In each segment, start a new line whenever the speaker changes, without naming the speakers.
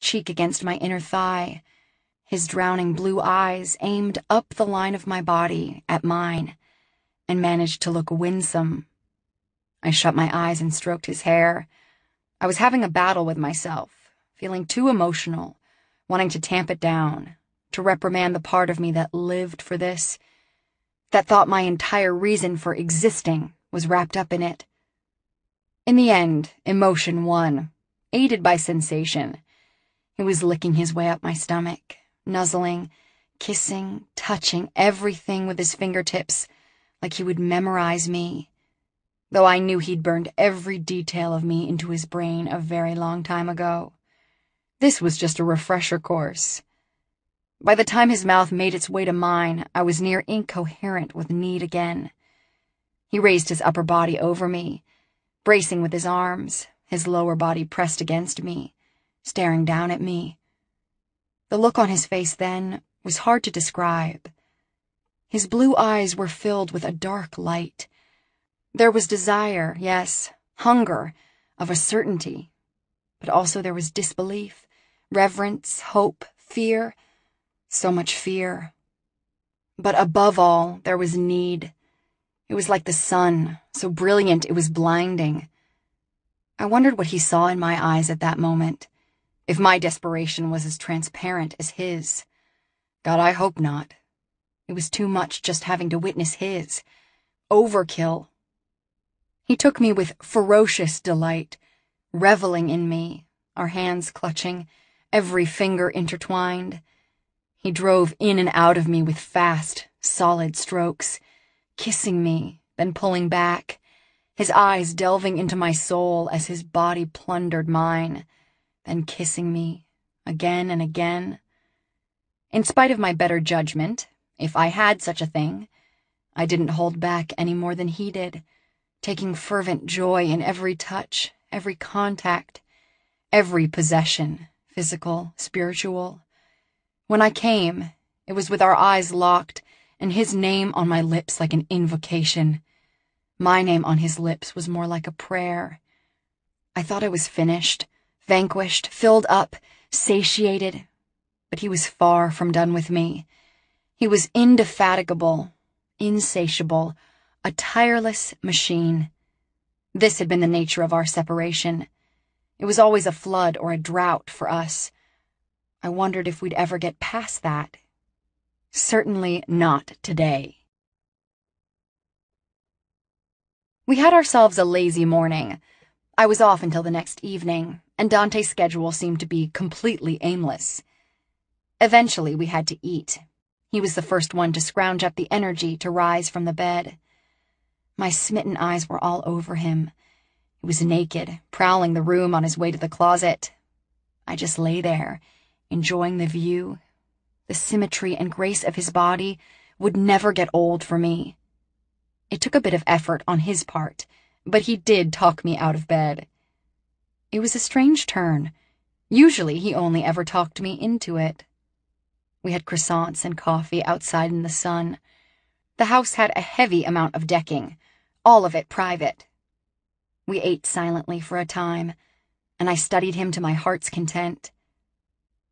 cheek against my inner thigh, his drowning blue eyes aimed up the line of my body at mine, and managed to look winsome. I shut my eyes and stroked his hair. I was having a battle with myself, feeling too emotional, wanting to tamp it down, to reprimand the part of me that lived for this, that thought my entire reason for existing was wrapped up in it. In the end, emotion won, aided by sensation. He was licking his way up my stomach, nuzzling, kissing, touching everything with his fingertips, like he would memorize me, though I knew he'd burned every detail of me into his brain a very long time ago. This was just a refresher course. By the time his mouth made its way to mine, I was near incoherent with need again. He raised his upper body over me, bracing with his arms, his lower body pressed against me, staring down at me. The look on his face then was hard to describe. His blue eyes were filled with a dark light. There was desire, yes, hunger, of a certainty, but also there was disbelief, reverence, hope, fear, so much fear. But above all, there was need. It was like the sun, so brilliant it was blinding. I wondered what he saw in my eyes at that moment, if my desperation was as transparent as his. God, I hope not. It was too much just having to witness his. Overkill. He took me with ferocious delight, reveling in me, our hands clutching, every finger intertwined. He drove in and out of me with fast, solid strokes, kissing me, then pulling back, his eyes delving into my soul as his body plundered mine, then kissing me, again and again. In spite of my better judgment, if I had such a thing, I didn't hold back any more than he did, taking fervent joy in every touch, every contact, every possession, physical, spiritual. When I came, it was with our eyes locked and his name on my lips like an invocation. My name on his lips was more like a prayer. I thought I was finished, vanquished, filled up, satiated, but he was far from done with me. He was indefatigable, insatiable, a tireless machine. This had been the nature of our separation. It was always a flood or a drought for us. I wondered if we'd ever get past that. Certainly not today. We had ourselves a lazy morning. I was off until the next evening, and Dante's schedule seemed to be completely aimless. Eventually, we had to eat. He was the first one to scrounge up the energy to rise from the bed. My smitten eyes were all over him. He was naked, prowling the room on his way to the closet. I just lay there, enjoying the view. The symmetry and grace of his body would never get old for me. It took a bit of effort on his part, but he did talk me out of bed. It was a strange turn. Usually he only ever talked me into it. We had croissants and coffee outside in the sun. The house had a heavy amount of decking, all of it private. We ate silently for a time, and I studied him to my heart's content.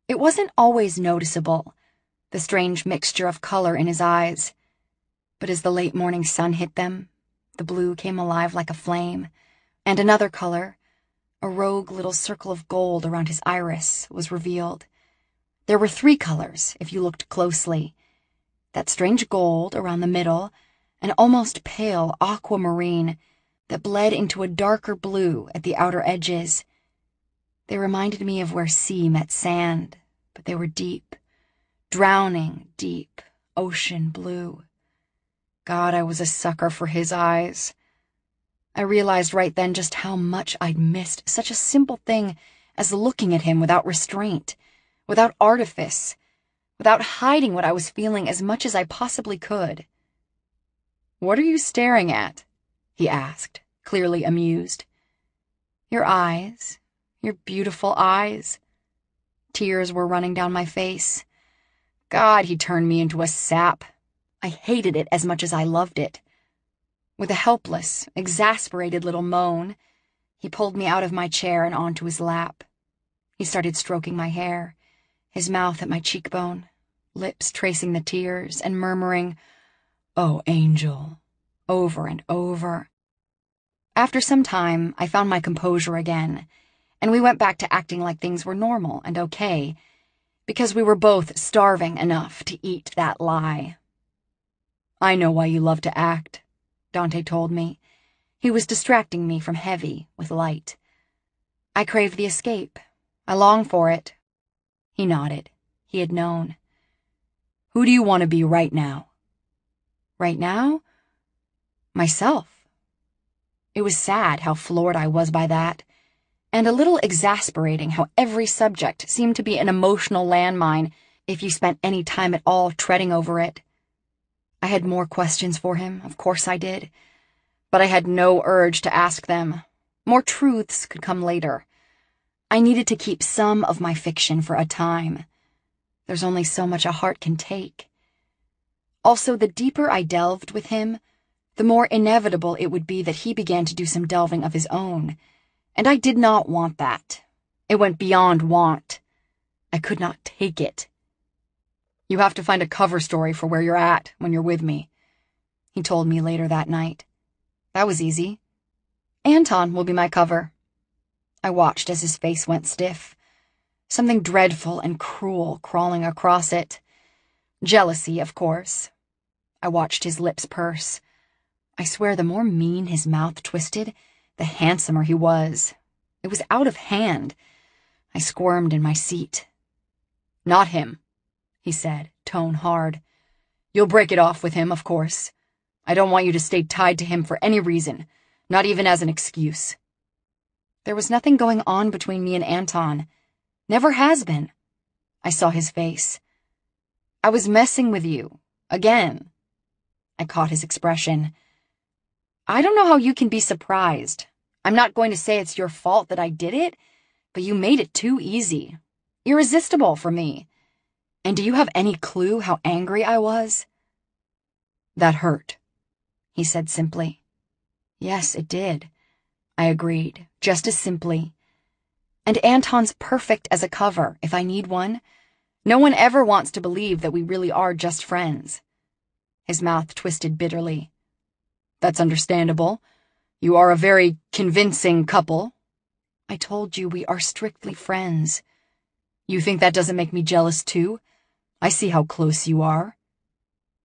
It wasn't always noticeable, the strange mixture of color in his eyes, but as the late morning sun hit them, the blue came alive like a flame, and another color, a rogue little circle of gold around his iris, was revealed. There were 3 colors, if you looked closely. That strange gold around the middle, an almost pale aquamarine that bled into a darker blue at the outer edges. They reminded me of where sea met sand, but they were deep, drowning, deep, ocean blue. God, I was a sucker for his eyes. I realized right then just how much I'd missed such a simple thing as looking at him without restraint, without artifice, without hiding what I was feeling as much as I possibly could. "What are you staring at?" he asked, clearly amused. "Your eyes, your beautiful eyes." Tears were running down my face. God, he turned me into a sap. I hated it as much as I loved it. With a helpless, exasperated little moan, he pulled me out of my chair and onto his lap. He started stroking my hair, his mouth at my cheekbone, lips tracing the tears, and murmuring, "Oh, Angel," over and over. After some time, I found my composure again, and we went back to acting like things were normal and okay, because we were both starving enough to eat that lie. "I know why you love to act," Dante told me. He was distracting me from heavy with light. "I crave the escape. I long for it." He nodded. He had known. "Who do you want to be right now?" Right now? Myself. It was sad how floored I was by that, and a little exasperating how every subject seemed to be an emotional landmine if you spent any time at all treading over it. I had more questions for him, of course I did, but I had no urge to ask them. More truths could come later. I needed to keep some of my fiction for a time. There's only so much a heart can take. Also, the deeper I delved with him, the more inevitable it would be that he began to do some delving of his own, and I did not want that. It went beyond want. I could not take it. "You have to find a cover story for where you're at when you're with me," he told me later that night. That was easy. "Anton will be my cover." I watched as his face went stiff, something dreadful and cruel crawling across it. Jealousy, of course. I watched his lips purse. I swear the more mean his mouth twisted, the handsomer he was. It was out of hand. I squirmed in my seat. "Not him," he said, tone hard. "You'll break it off with him, of course. I don't want you to stay tied to him for any reason, not even as an excuse." There was nothing going on between me and Anton. Never has been. I saw his face. "I was messing with you. Again." I caught his expression. "I don't know how you can be surprised. I'm not going to say it's your fault that I did it, but you made it too easy. Irresistible for me. And do you have any clue how angry I was?" "That hurt," he said simply. Yes, it did. I agreed, just as simply. And Anton's perfect as a cover, if I need one. No one ever wants to believe that we really are just friends. His mouth twisted bitterly. "That's understandable. You are a very convincing couple." "I told you we are strictly friends." "You think that doesn't make me jealous too? I see how close you are."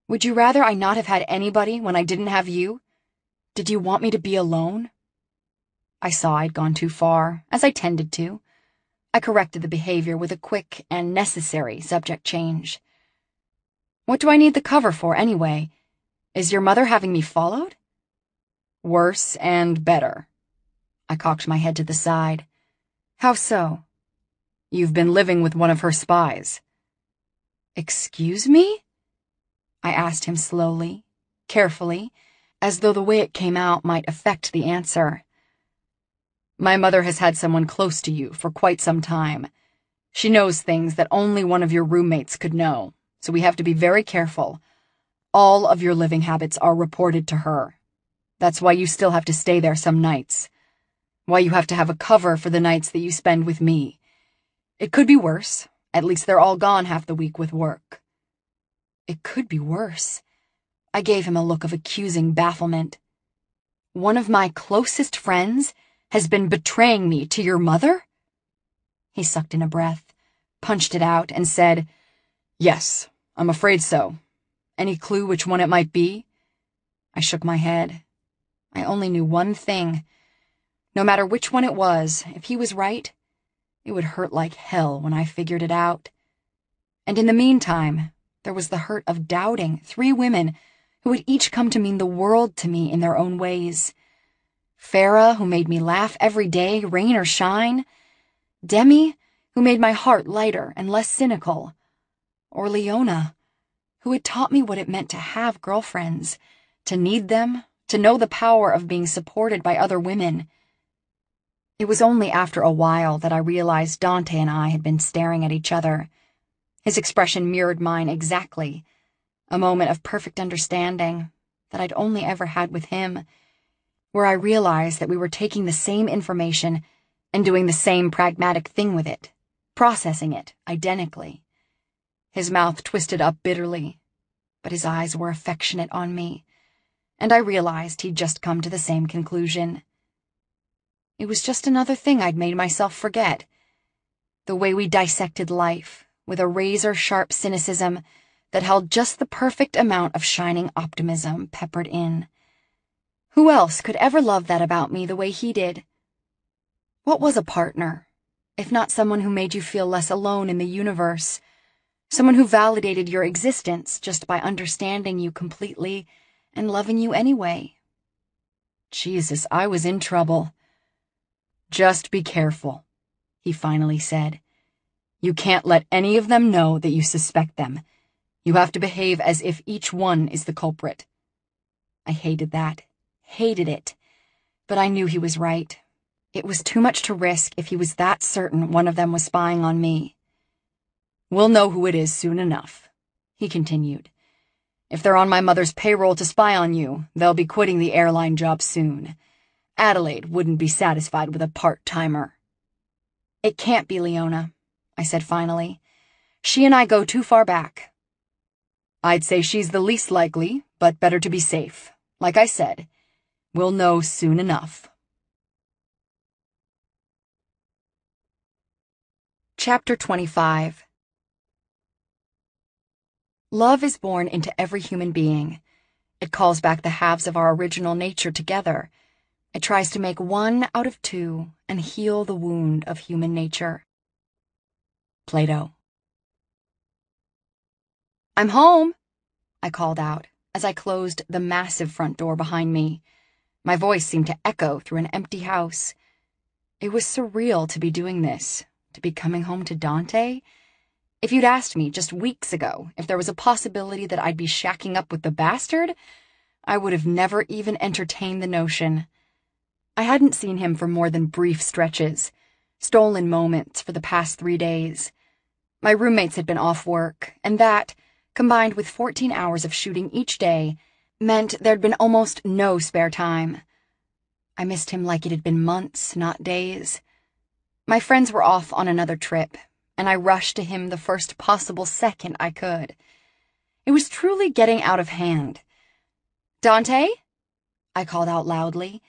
"Would you rather I not have had anybody when I didn't have you? Did you want me to be alone?" I saw I'd gone too far, as I tended to. I corrected the behavior with a quick and necessary subject change. "What do I need the cover for, anyway? Is your mother having me followed?" "Worse and better." I cocked my head to the side. "How so?" "You've been living with one of her spies." "Excuse me?" I asked him slowly, carefully, as though the way it came out might affect the answer. "My mother has had someone close to you for quite some time. She knows things that only one of your roommates could know, so we have to be very careful. All of your living habits are reported to her. That's why you still have to stay there some nights. Why you have to have a cover for the nights that you spend with me. It could be worse. At least they're all gone half the week with work." It could be worse. I gave him a look of accusing bafflement. "One of my closest friends has been betraying me to your mother?" He sucked in a breath, punched it out, and said, "Yes, I'm afraid so. Any clue which one it might be?" I shook my head. I only knew one thing. No matter which one it was, if he was right, it would hurt like hell when I figured it out. And in the meantime, there was the hurt of doubting 3 women who had each come to mean the world to me in their own ways. Farah, who made me laugh every day, rain or shine. Demi, who made my heart lighter and less cynical. Or Leona, who had taught me what it meant to have girlfriends, to need them, to know the power of being supported by other women. It was only after a while that I realized Dante and I had been staring at each other. His expression mirrored mine exactly, a moment of perfect understanding that I'd only ever had with him, where I realized that we were taking the same information and doing the same pragmatic thing with it processing it identically. His mouth twisted up bitterly, but his eyes were affectionate on me, and I realized he'd just come to the same conclusion. It was just another thing I'd made myself forget. The way we dissected life, with a razor-sharp cynicism that held just the perfect amount of shining optimism peppered in. Who else could ever love that about me the way he did? What was a partner, if not someone who made you feel less alone in the universe, someone who validated your existence just by understanding you completely and loving you anyway? Jesus, I was in trouble. "Just be careful," he finally said. "You can't let any of them know that you suspect them. You have to behave as if each one is the culprit." I hated that, hated it, but I knew he was right. It was too much to risk if he was that certain one of them was spying on me. "We'll know who it is soon enough," he continued. "If they're on my mother's payroll to spy on you, they'll be quitting the airline job soon. Adelaide wouldn't be satisfied with a part-timer." "It can't be Leona," I said finally. "She and I go too far back." "I'd say she's the least likely, but better to be safe. Like I said, we'll know soon enough." Chapter 25. Love is born into every human being. It calls back the halves of our original nature together. It tries to make one out of two and heal the wound of human nature. Plato. "I'm home," I called out as I closed the massive front door behind me. My voice seemed to echo through an empty house. It was surreal to be doing this, to be coming home to Dante. If you'd asked me just weeks ago if there was a possibility that I'd be shacking up with the bastard, I would have never even entertained the notion. I hadn't seen him for more than brief stretches, stolen moments for the past 3 days. My roommates had been off work, and that, combined with 14 hours of shooting each day, meant there'd been almost no spare time. I missed him like it had been months, not days. My friends were off on another trip, and I rushed to him the first possible second I could. It was truly getting out of hand. "Dante?" I called out loudly,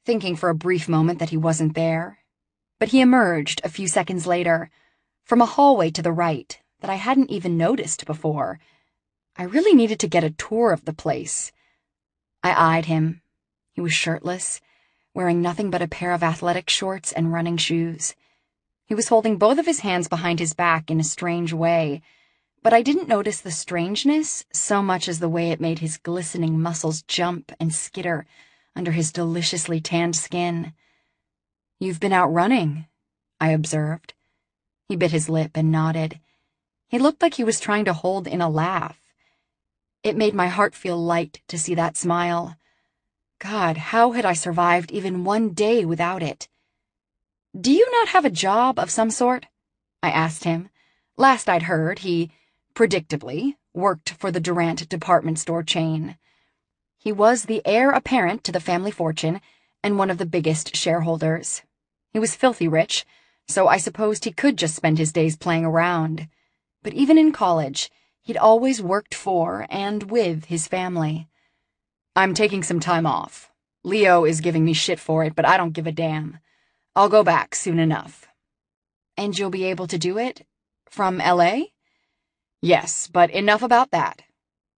thinking for a brief moment that he wasn't there. But he emerged a few seconds later, from a hallway to the right that I hadn't even noticed before. I really needed to get a tour of the place. I eyed him. He was shirtless, wearing nothing but a pair of athletic shorts and running shoes. He was holding both of his hands behind his back in a strange way, but I didn't notice the strangeness so much as the way it made his glistening muscles jump and skitter under his deliciously tanned skin. "You've been out running," I observed. He bit his lip and nodded. He looked like he was trying to hold in a laugh. It made my heart feel light to see that smile. God, how had I survived even one day without it? "Do you not have a job of some sort?" I asked him. Last I'd heard, he, predictably, worked for the Durant department store chain. He was the heir apparent to the family fortune and one of the biggest shareholders. He was filthy rich, so I supposed he could just spend his days playing around. But even in college, he'd always worked for and with his family. "I'm taking some time off. Leo is giving me shit for it, but I don't give a damn. I'll go back soon enough." "And you'll be able to do it? From LA? "Yes, but enough about that.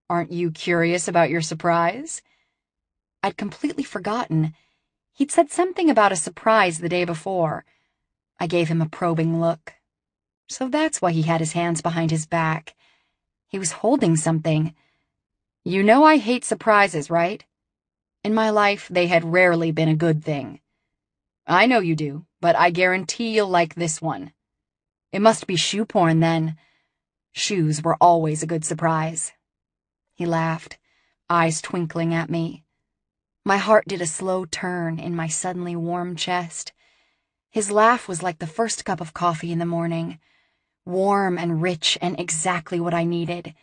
Aren't you curious about your surprise?" I'd completely forgotten. He'd said something about a surprise the day before. I gave him a probing look. So that's why he had his hands behind his back. He was holding something. "You know I hate surprises, right? In my life, they had rarely been a good thing." "I know you do, but I guarantee you'll like this one." "It must be shoe porn, then." "Shoes were always a good surprise." He laughed, eyes twinkling at me. My heart did a slow turn in my suddenly warm chest. His laugh was like the first cup of coffee in the morning, warm and rich and exactly what I needed,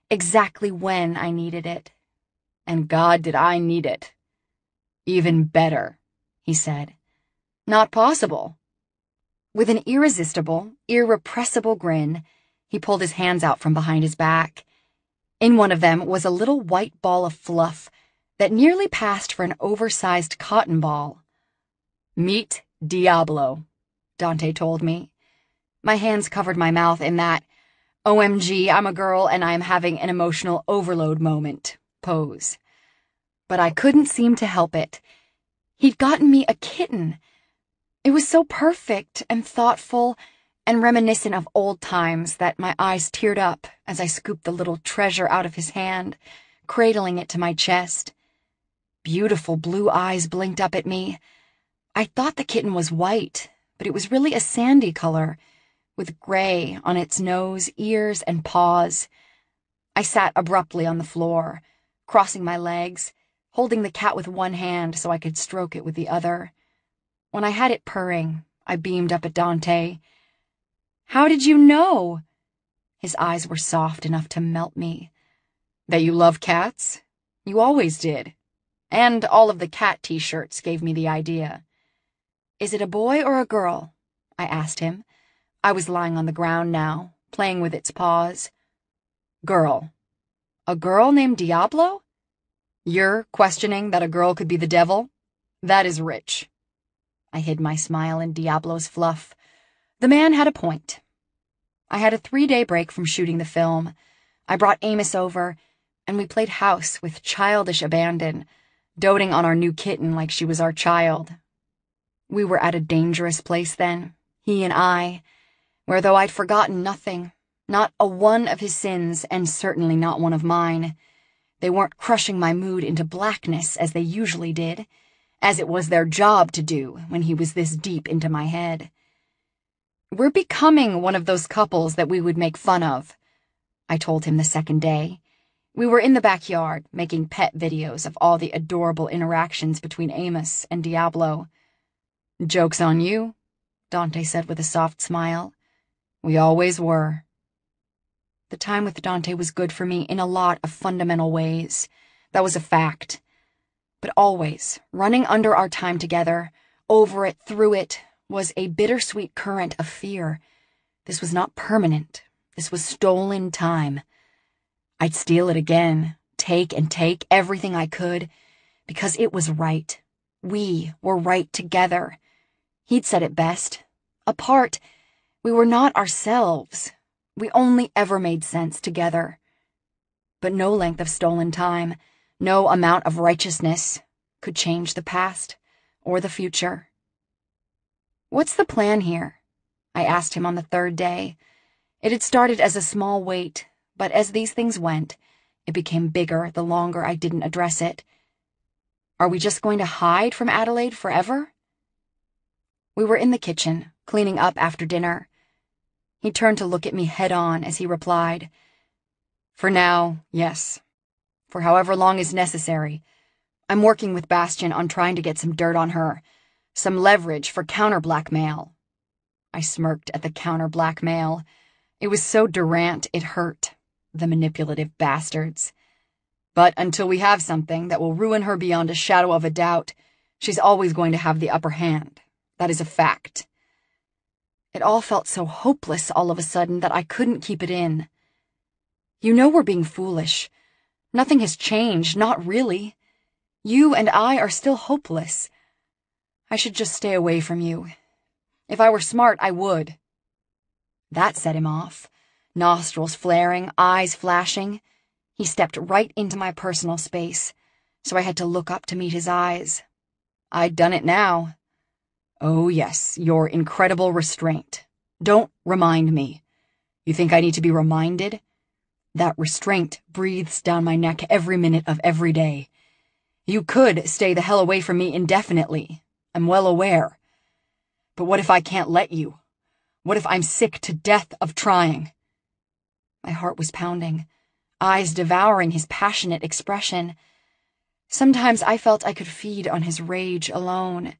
exactly when I needed it. And God, did I need it. "Even better," he said. "Not possible." With an irresistible, irrepressible grin, he pulled his hands out from behind his back. In one of them was a little white ball of fluff that nearly passed for an oversized cotton ball. "Meet Diablo," Dante told me. My hands covered my mouth in that "OMG, I'm a girl and I'm having an emotional overload moment" pose. But I couldn't seem to help it. He'd gotten me a kitten. It was so perfect and thoughtful and reminiscent of old times that my eyes teared up as I scooped the little treasure out of his hand, cradling it to my chest. Beautiful blue eyes blinked up at me. I thought the kitten was white, but it was really a sandy color, with gray on its nose, ears, and paws. I sat abruptly on the floor, crossing my legs, holding the cat with one hand so I could stroke it with the other. When I had it purring, I beamed up at Dante. "How did you know?" His eyes were soft enough to melt me. "That you love cats? You always did. And all of the cat t-shirts gave me the idea." "Is it a boy or a girl?" I asked him. I was lying on the ground now, playing with its paws. "Girl." "A girl named Diablo? You're questioning that a girl could be the devil? That is rich." I hid my smile in Diablo's fluff. The man had a point. I had a 3-day break from shooting the film. I brought Amos over, and we played house with childish abandon, doting on our new kitten like she was our child. We were at a dangerous place then, he and I, where though I'd forgotten nothing, not a one of his sins, and certainly not one of mine, they weren't crushing my mood into blackness as they usually did, as it was their job to do when he was this deep into my head. "We're becoming one of those couples that we would make fun of," I told him the second day. We were in the backyard, making pet videos of all the adorable interactions between Amos and Diablo. "Joke's on you," Dante said with a soft smile. "We always were." The time with Dante was good for me in a lot of fundamental ways. That was a fact. But always, running under our time together, over it, through it, was a bittersweet current of fear. This was not permanent. This was stolen time. I'd steal it again, take everything I could, because it was right. We were right together. He'd said it best. Apart, we were not ourselves. We only ever made sense together. But no length of stolen time, no amount of righteousness, could change the past or the future. "What's the plan here?" I asked him on the 3rd day. It had started as a small wait, but as these things went, it became bigger the longer I didn't address it. "Are we just going to hide from Adelaide forever?" We were in the kitchen, cleaning up after dinner. He turned to look at me head-on as he replied, "For now, yes. For however long is necessary. I'm working with Bastian on trying to get some dirt on her, some leverage for counter-blackmail." I smirked at the counter-blackmail. It was so Durant it hurt, the manipulative bastards. "But until we have something that will ruin her beyond a shadow of a doubt, she's always going to have the upper hand. That is a fact." It all felt so hopeless all of a sudden that I couldn't keep it in. "You know we're being foolish. Nothing has changed, not really. You and I are still hopeless. I should just stay away from you. If I were smart, I would." That set him off. Nostrils flaring, eyes flashing. He stepped right into my personal space, so I had to look up to meet his eyes. I'd done it now. "Oh yes, your incredible restraint. Don't remind me. You think I need to be reminded? That restraint breathes down my neck every minute of every day. You could stay the hell away from me indefinitely. I'm well aware. But what if I can't let you? What if I'm sick to death of trying?" My heart was pounding, eyes devouring his passionate expression. Sometimes I felt I could feed on his rage alone.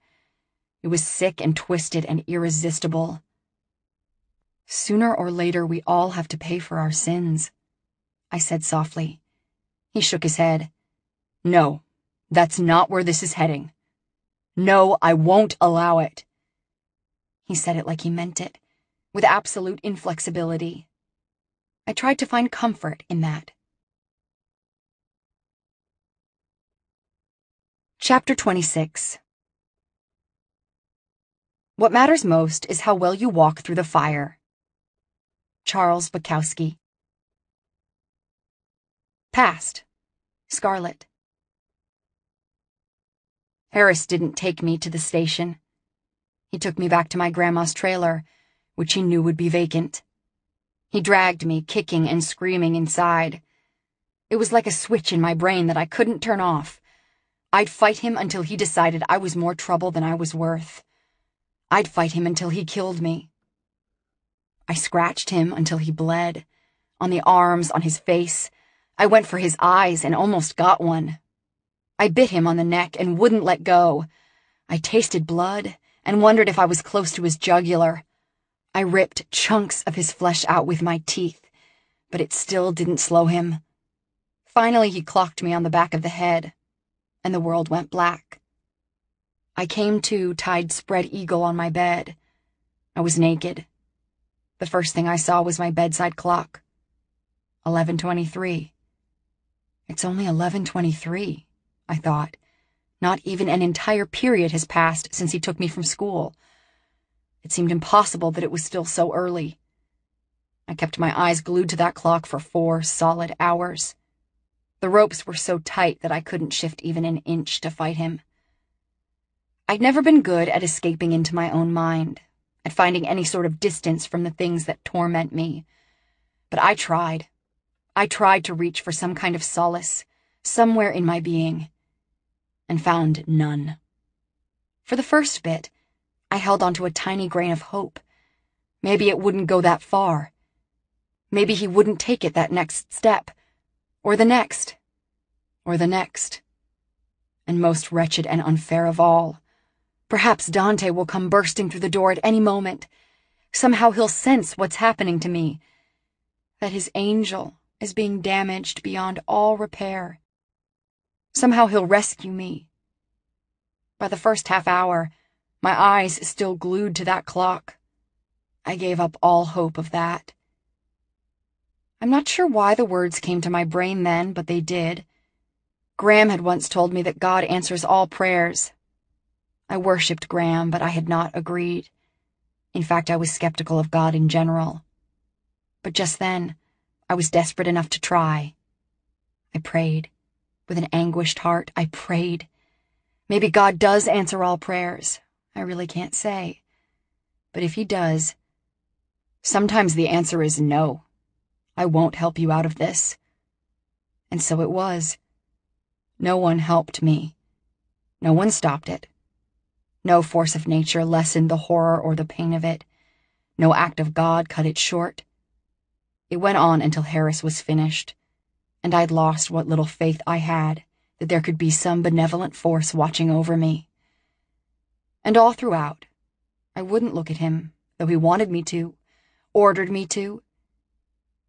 It was sick and twisted and irresistible. "Sooner or later, we all have to pay for our sins," I said softly. He shook his head. "No, that's not where this is heading. No, I won't allow it." He said it like he meant it, with absolute inflexibility. I tried to find comfort in that. Chapter 26. What matters most is how well you walk through the fire. Charles Bukowski. Past. Scarlet. Harris didn't take me to the station. He took me back to my grandma's trailer, which he knew would be vacant. He dragged me, kicking and screaming, inside. It was like a switch in my brain that I couldn't turn off. I'd fight him until he decided I was more trouble than I was worth. I'd fight him until he killed me. I scratched him until he bled. On the arms, on his face. I went for his eyes and almost got one. I bit him on the neck and wouldn't let go. I tasted blood and wondered if I was close to his jugular. I ripped chunks of his flesh out with my teeth, but it still didn't slow him. Finally, he clocked me on the back of the head, and the world went black. I came to tied spread eagle on my bed. I was naked. The first thing I saw was my bedside clock. 11:23. It's only 11:23, I thought. Not even an entire period has passed since he took me from school. It seemed impossible that it was still so early. I kept my eyes glued to that clock for 4 solid hours. The ropes were so tight that I couldn't shift even an inch to fight him. I'd never been good at escaping into my own mind, at finding any sort of distance from the things that torment me. But I tried. I tried to reach for some kind of solace, somewhere in my being, and found none. For the first bit, I held onto a tiny grain of hope. Maybe it wouldn't go that far. Maybe he wouldn't take it that next step, or the next, or the next. And most wretched and unfair of all, perhaps Dante will come bursting through the door at any moment. Somehow he'll sense what's happening to me, that his angel is being damaged beyond all repair. Somehow he'll rescue me. By the first half hour, my eyes still glued to that clock. I gave up all hope of that. I'm not sure why the words came to my brain then, but they did. Graham had once told me that God answers all prayers. I worshipped Graham, but I had not agreed. In fact, I was skeptical of God in general. But just then, I was desperate enough to try. I prayed. With an anguished heart, I prayed. Maybe God does answer all prayers. I really can't say. But if he does, sometimes the answer is no. I won't help you out of this. And so it was. No one helped me. No one stopped it. No force of nature lessened the horror or the pain of it. No act of God cut it short. It went on until Harris was finished, and I'd lost what little faith I had that there could be some benevolent force watching over me. And all throughout, I wouldn't look at him, though he wanted me to, ordered me to.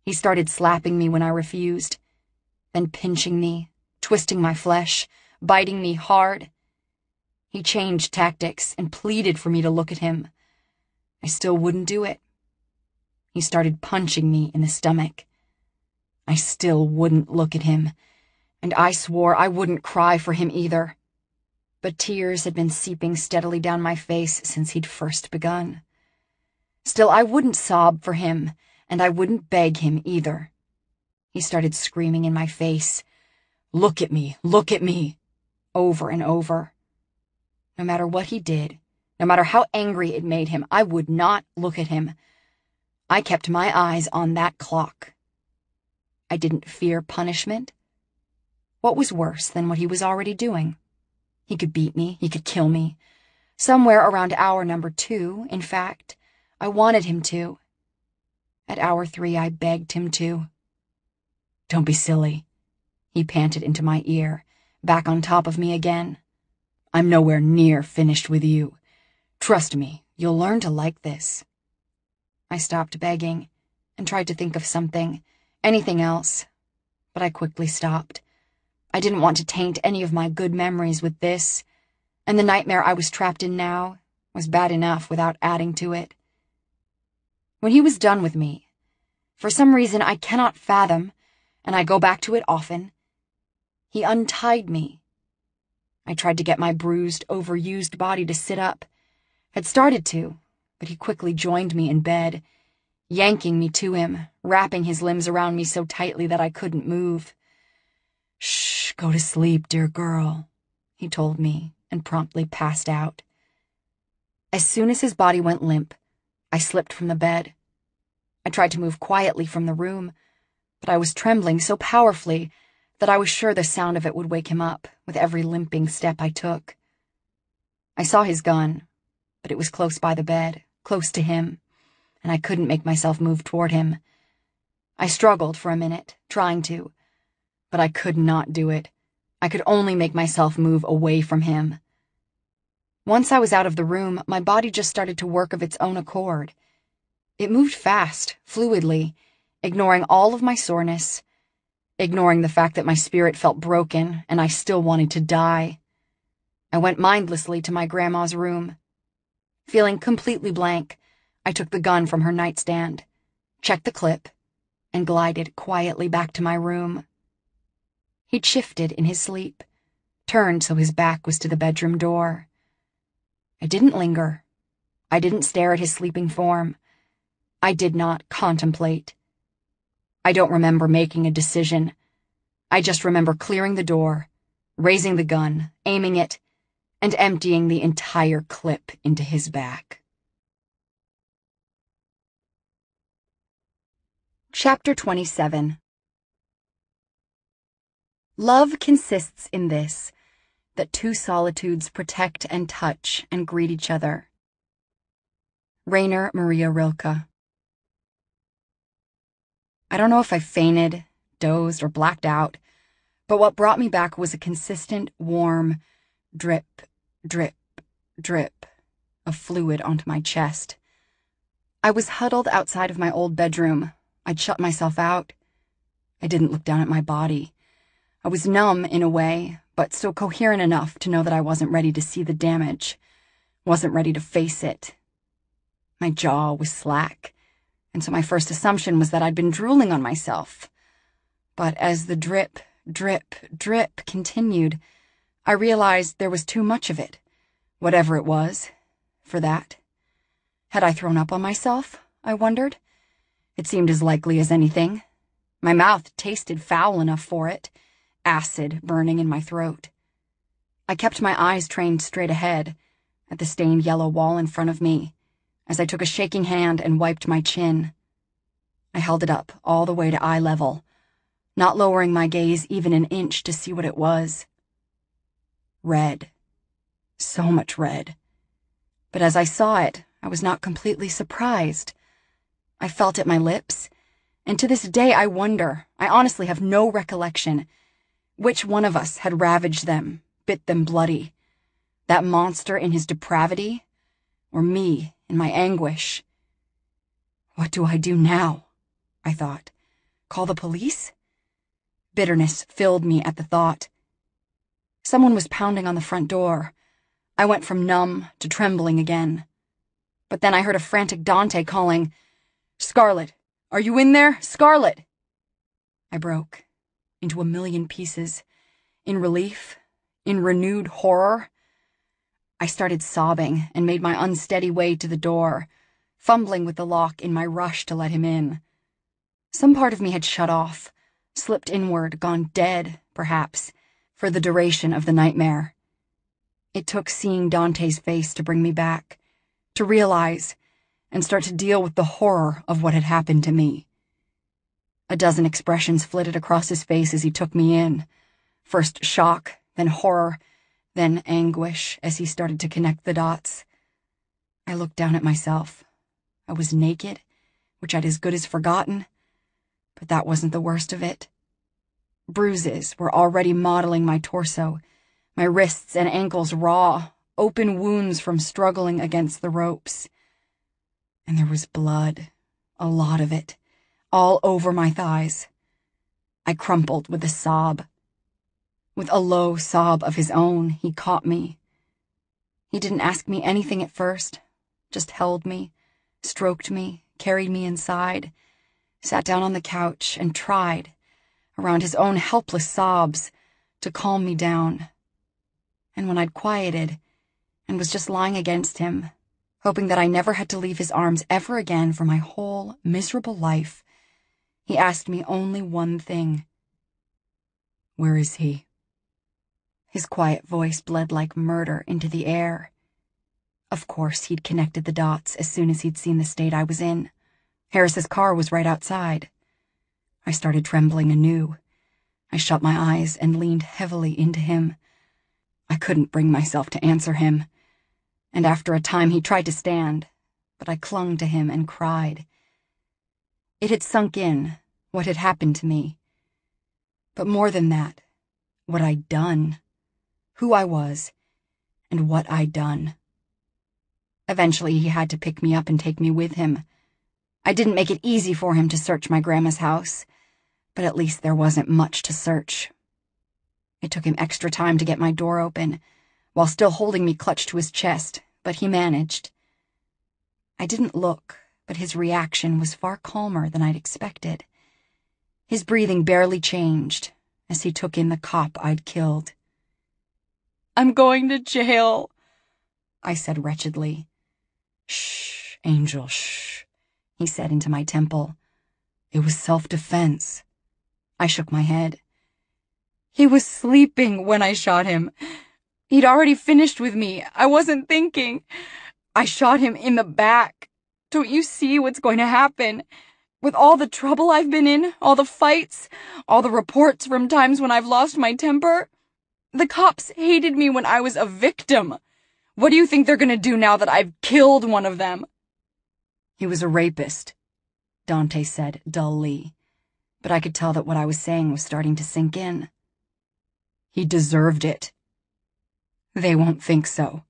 He started slapping me when I refused, then pinching me, twisting my flesh, biting me hard. He changed tactics and pleaded for me to look at him. I still wouldn't do it. He started punching me in the stomach. I still wouldn't look at him, and I swore I wouldn't cry for him either. But tears had been seeping steadily down my face since he'd first begun. Still, I wouldn't sob for him, and I wouldn't beg him either. He started screaming in my face, "Look at me, look at me," over and over. No matter what he did, no matter how angry it made him, I would not look at him. I kept my eyes on that clock. I didn't fear punishment. What was worse than what he was already doing? He could beat me, he could kill me. Somewhere around hour number 2, in fact, I wanted him to. At hour 3, I begged him to. "Don't be silly," he panted into my ear, back on top of me again. "I'm nowhere near finished with you. Trust me, you'll learn to like this." I stopped begging and tried to think of something, anything else, but I quickly stopped. I didn't want to taint any of my good memories with this, and the nightmare I was trapped in now, was bad enough without adding to it. When he was done with me, for some reason I cannot fathom, and I go back to it often, he untied me. I tried to get my bruised, overused body to sit up. Had started to, but he quickly joined me in bed, yanking me to him, wrapping his limbs around me so tightly that I couldn't move. "Shh, go to sleep, dear girl," he told me, and promptly passed out. As soon as his body went limp, I slipped from the bed. I tried to move quietly from the room, but I was trembling so powerfully that I was sure the sound of it would wake him up with every limping step I took. I saw his gun, but it was close by the bed, close to him, and I couldn't make myself move toward him. I struggled for a minute, trying to, but I could not do it. I could only make myself move away from him. Once I was out of the room, my body just started to work of its own accord. It moved fast, fluidly, ignoring all of my soreness, ignoring the fact that my spirit felt broken and I still wanted to die. I went mindlessly to my grandma's room. Feeling completely blank, I took the gun from her nightstand, checked the clip, and glided quietly back to my room. He'd shifted in his sleep, turned so his back was to the bedroom door. I didn't linger. I didn't stare at his sleeping form. I did not contemplate. I don't remember making a decision. I just remember clearing the door, raising the gun, aiming it, and emptying the entire clip into his back. Chapter 27. Love consists in this, that two solitudes protect and touch and greet each other. Rainer Maria Rilke. I don't know if I fainted, dozed, or blacked out, but what brought me back was a consistent, warm drip, drip, drip of fluid onto my chest. I was huddled outside of my old bedroom. I'd shut myself out. I didn't look down at my body. I was numb in a way, but still coherent enough to know that I wasn't ready to see the damage, wasn't ready to face it. My jaw was slack, and so my first assumption was that I'd been drooling on myself. But as the drip, drip, drip continued, I realized there was too much of it, whatever it was, for that. Had I thrown up on myself, I wondered? It seemed as likely as anything. My mouth tasted foul enough for it, acid burning in my throat. I kept my eyes trained straight ahead, at the stained yellow wall in front of me, as I took a shaking hand and wiped my chin. I held it up all the way to eye level, not lowering my gaze even an inch to see what it was. Red. So much red. But as I saw it, I was not completely surprised. I felt at my lips, and to this day I wonder, I honestly have no recollection, which one of us had ravaged them, bit them bloody. That monster in his depravity, or me in my anguish. What do I do now? I thought. Call the police? Bitterness filled me at the thought. Someone was pounding on the front door. I went from numb to trembling again. But then I heard a frantic Dante calling, "Scarlet, are you in there? Scarlet!" I broke into a million pieces, in relief, in renewed horror. I started sobbing and made my unsteady way to the door, fumbling with the lock in my rush to let him in. Some part of me had shut off, slipped inward, gone dead, perhaps, for the duration of the nightmare. It took seeing Dante's face to bring me back, to realize and start to deal with the horror of what had happened to me. A dozen expressions flitted across his face as he took me in. First shock, then horror, then anguish as he started to connect the dots. I looked down at myself. I was naked, which I'd as good as forgotten, but that wasn't the worst of it. Bruises were already mottling my torso, my wrists and ankles raw, open wounds from struggling against the ropes. And there was blood, a lot of it, all over my thighs. I crumpled with a sob. With a low sob of his own, he caught me. He didn't ask me anything at first, just held me, stroked me, carried me inside, sat down on the couch and tried, around his own helpless sobs, to calm me down. And when I'd quieted and was just lying against him, hoping that I never had to leave his arms ever again for my whole miserable life, he asked me only one thing. "Where is he?" His quiet voice bled like murder into the air. Of course, he'd connected the dots as soon as he'd seen the state I was in. Harris's car was right outside. I started trembling anew. I shut my eyes and leaned heavily into him. I couldn't bring myself to answer him. And after a time he tried to stand, but I clung to him and cried. It had sunk in, what had happened to me. But more than that, what I'd done, who I was, and what I'd done. Eventually he had to pick me up and take me with him. I didn't make it easy for him to search my grandma's house, but at least there wasn't much to search. It took him extra time to get my door open, while still holding me clutched to his chest, but he managed. I didn't look, but his reaction was far calmer than I'd expected. His breathing barely changed as he took in the cop I'd killed. "I'm going to jail," I said wretchedly. "Shh, Angel, shh," he said into my temple. "It was self-defense." I shook my head. "He was sleeping when I shot him. He'd already finished with me. I wasn't thinking. I shot him in the back. Don't you see what's going to happen? With all the trouble I've been in, all the fights, all the reports from times when I've lost my temper. The cops hated me when I was a victim. What do you think they're going to do now that I've killed one of them?" "He was a rapist," Dante said dully, but I could tell that what I was saying was starting to sink in. "He deserved it." "They won't think so.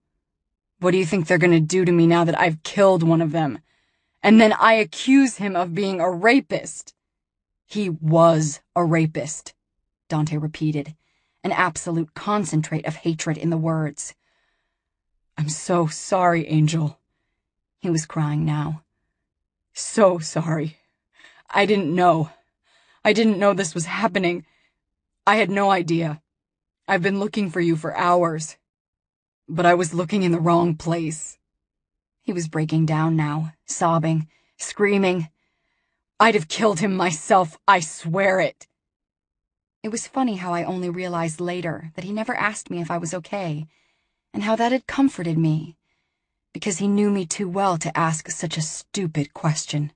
What do you think they're going to do to me now that I've killed one of them? And then I accuse him of being a rapist." "He was a rapist," Dante repeated, an absolute concentrate of hatred in the words. "I'm so sorry, Angel." He was crying now. "So sorry. I didn't know. I didn't know this was happening. I had no idea. I've been looking for you for hours. But I was looking in the wrong place." He was breaking down now, sobbing, screaming. "I'd have killed him myself, I swear it." It was funny how I only realized later that he never asked me if I was okay, and how that had comforted me, because he knew me too well to ask such a stupid question.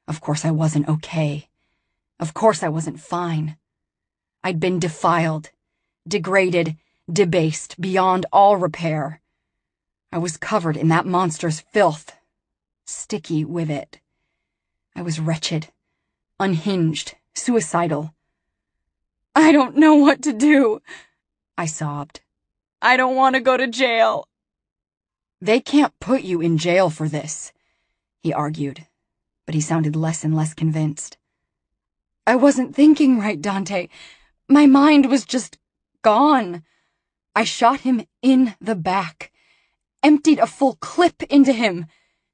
Of course I wasn't okay. Of course I wasn't fine. I'd been defiled, degraded, debased beyond all repair. I was covered in that monster's filth, sticky with it. I was wretched, unhinged, suicidal. "I don't know what to do," I sobbed. "I don't want to go to jail." "They can't put you in jail for this," he argued, but he sounded less and less convinced. "I wasn't thinking right, Dante. My mind was just gone. I shot him in the back, emptied a full clip into him.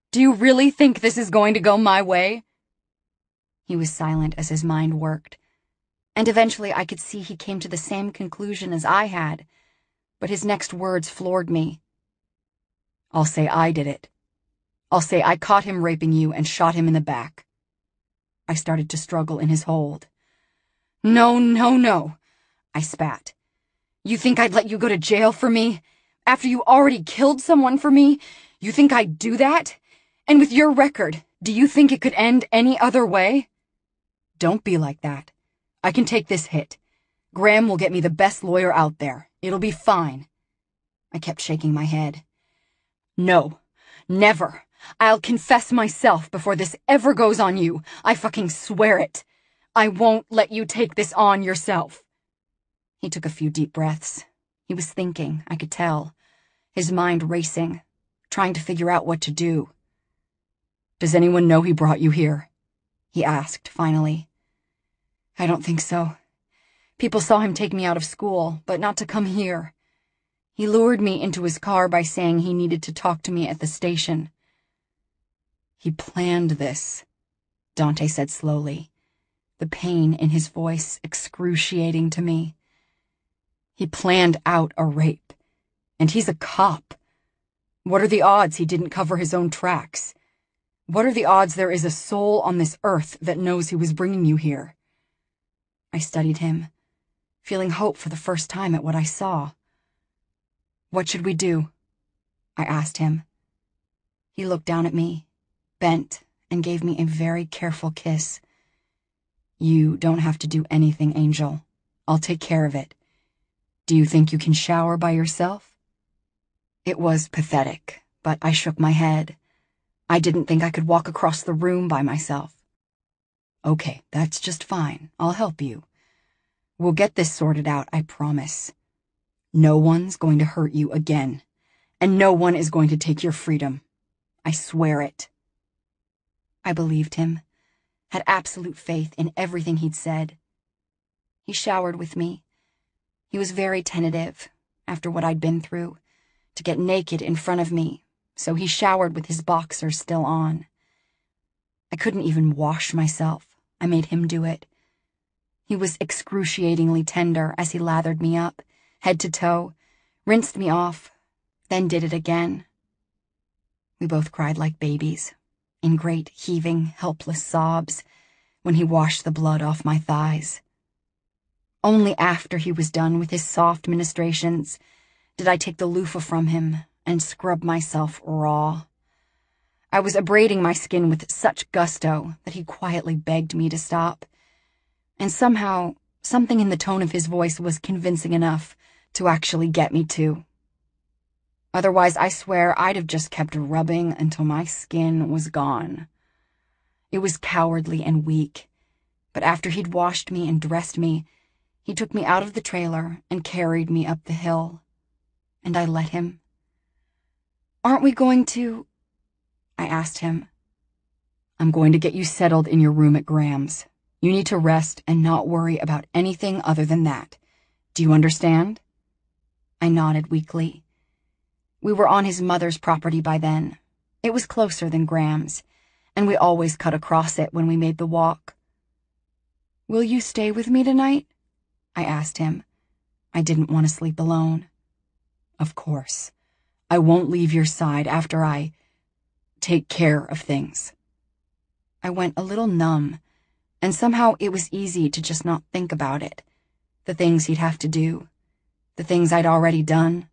Do you really think this is going to go my way?" He was silent as his mind worked, and eventually I could see he came to the same conclusion as I had, but his next words floored me. "I'll say I did it. I'll say I caught him raping you and shot him in the back." I started to struggle in his hold. "No, no, no," I spat. "You think I'd let you go to jail for me? After you already killed someone for me? You think I'd do that? And with your record, do you think it could end any other way?" "Don't be like that. I can take this hit. Graham will get me the best lawyer out there. It'll be fine." I kept shaking my head. "No, never. I'll confess myself before this ever goes on you. I fucking swear it. I won't let you take this on yourself." He took a few deep breaths. He was thinking, I could tell, his mind racing, trying to figure out what to do. "Does anyone know he brought you here?" he asked, finally. "I don't think so. People saw him take me out of school, but not to come here." He lured me into his car by saying he needed to talk to me at the station. He planned this, Dante said slowly, the pain in his voice excruciating to me. He planned out a rape, and he's a cop. What are the odds he didn't cover his own tracks? What are the odds there is a soul on this earth that knows he was bringing you here? I studied him, feeling hope for the first time at what I saw. What should we do? I asked him. He looked down at me, bent, and gave me a very careful kiss. You don't have to do anything, Angel. I'll take care of it. Do you think you can shower by yourself? It was pathetic, but I shook my head. I didn't think I could walk across the room by myself. Okay, that's just fine. I'll help you. We'll get this sorted out, I promise. No one's going to hurt you again, and no one is going to take your freedom. I swear it. I believed him, had absolute faith in everything he'd said. He showered with me. He was very tentative, after what I'd been through, to get naked in front of me, so he showered with his boxers still on. I couldn't even wash myself. I made him do it. He was excruciatingly tender as he lathered me up, head to toe, rinsed me off, then did it again. We both cried like babies, in great, heaving, helpless sobs, when he washed the blood off my thighs. Only after he was done with his soft ministrations did I take the loofah from him and scrub myself raw. I was abrading my skin with such gusto that he quietly begged me to stop, and somehow, something in the tone of his voice was convincing enough to actually get me to. Otherwise, I swear I'd have just kept rubbing until my skin was gone. It was cowardly and weak, but after he'd washed me and dressed me, he took me out of the trailer and carried me up the hill, and I let him. Aren't we going to... I asked him. I'm going to get you settled in your room at Graham's. You need to rest and not worry about anything other than that. Do you understand? I nodded weakly. We were on his mother's property by then. It was closer than Graham's, and we always cut across it when we made the walk. Will you stay with me tonight? I asked him. I didn't want to sleep alone. Of course. I won't leave your side after I take care of things. I went a little numb, and somehow it was easy to just not think about it. The things he'd have to do. The things I'd already done.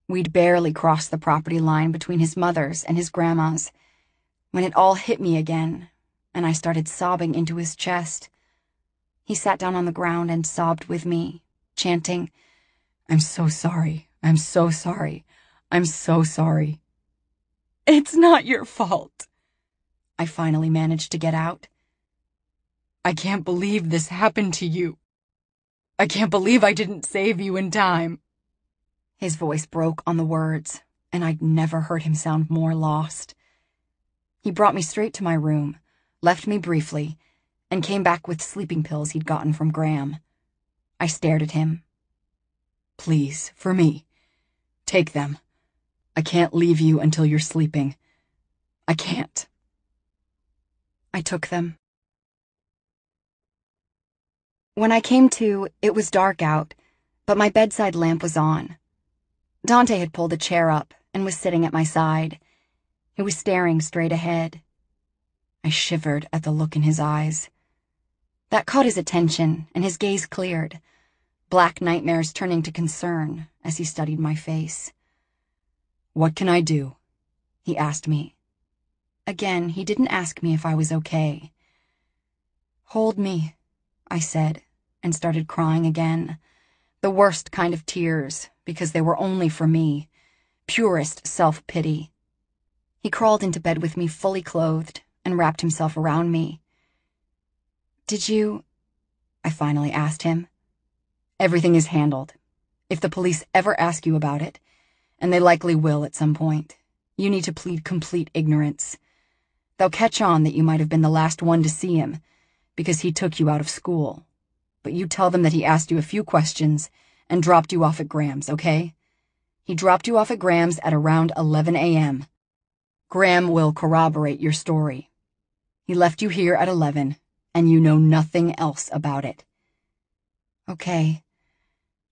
We'd barely crossed the property line between his mother's and his grandma's when it all hit me again, and I started sobbing into his chest. He sat down on the ground and sobbed with me, chanting, I'm so sorry, I'm so sorry, I'm so sorry. It's not your fault, I finally managed to get out. I can't believe this happened to you. I can't believe I didn't save you in time. His voice broke on the words, and I'd never heard him sound more lost. He brought me straight to my room, left me briefly, and came back with sleeping pills he'd gotten from Graham. I stared at him. Please, for me, take them. I can't leave you until you're sleeping. I can't. I took them. When I came to, it was dark out, but my bedside lamp was on. Dante had pulled a chair up and was sitting at my side. He was staring straight ahead. I shivered at the look in his eyes. That caught his attention, and his gaze cleared, black nightmares turning to concern as he studied my face. What can I do? He asked me. Again, he didn't ask me if I was okay. Hold me, I said, and started crying again. The worst kind of tears, because they were only for me. Purest self-pity. He crawled into bed with me fully clothed and wrapped himself around me. Did you... I finally asked him. Everything is handled. If the police ever ask you about it, and they likely will at some point, you need to plead complete ignorance. They'll catch on that you might have been the last one to see him, because he took you out of school. But you tell them that he asked you a few questions and dropped you off at Graham's, okay? He dropped you off at Graham's at around 11 a.m. Graham will corroborate your story. He left you here at 11, and you know nothing else about it. Okay.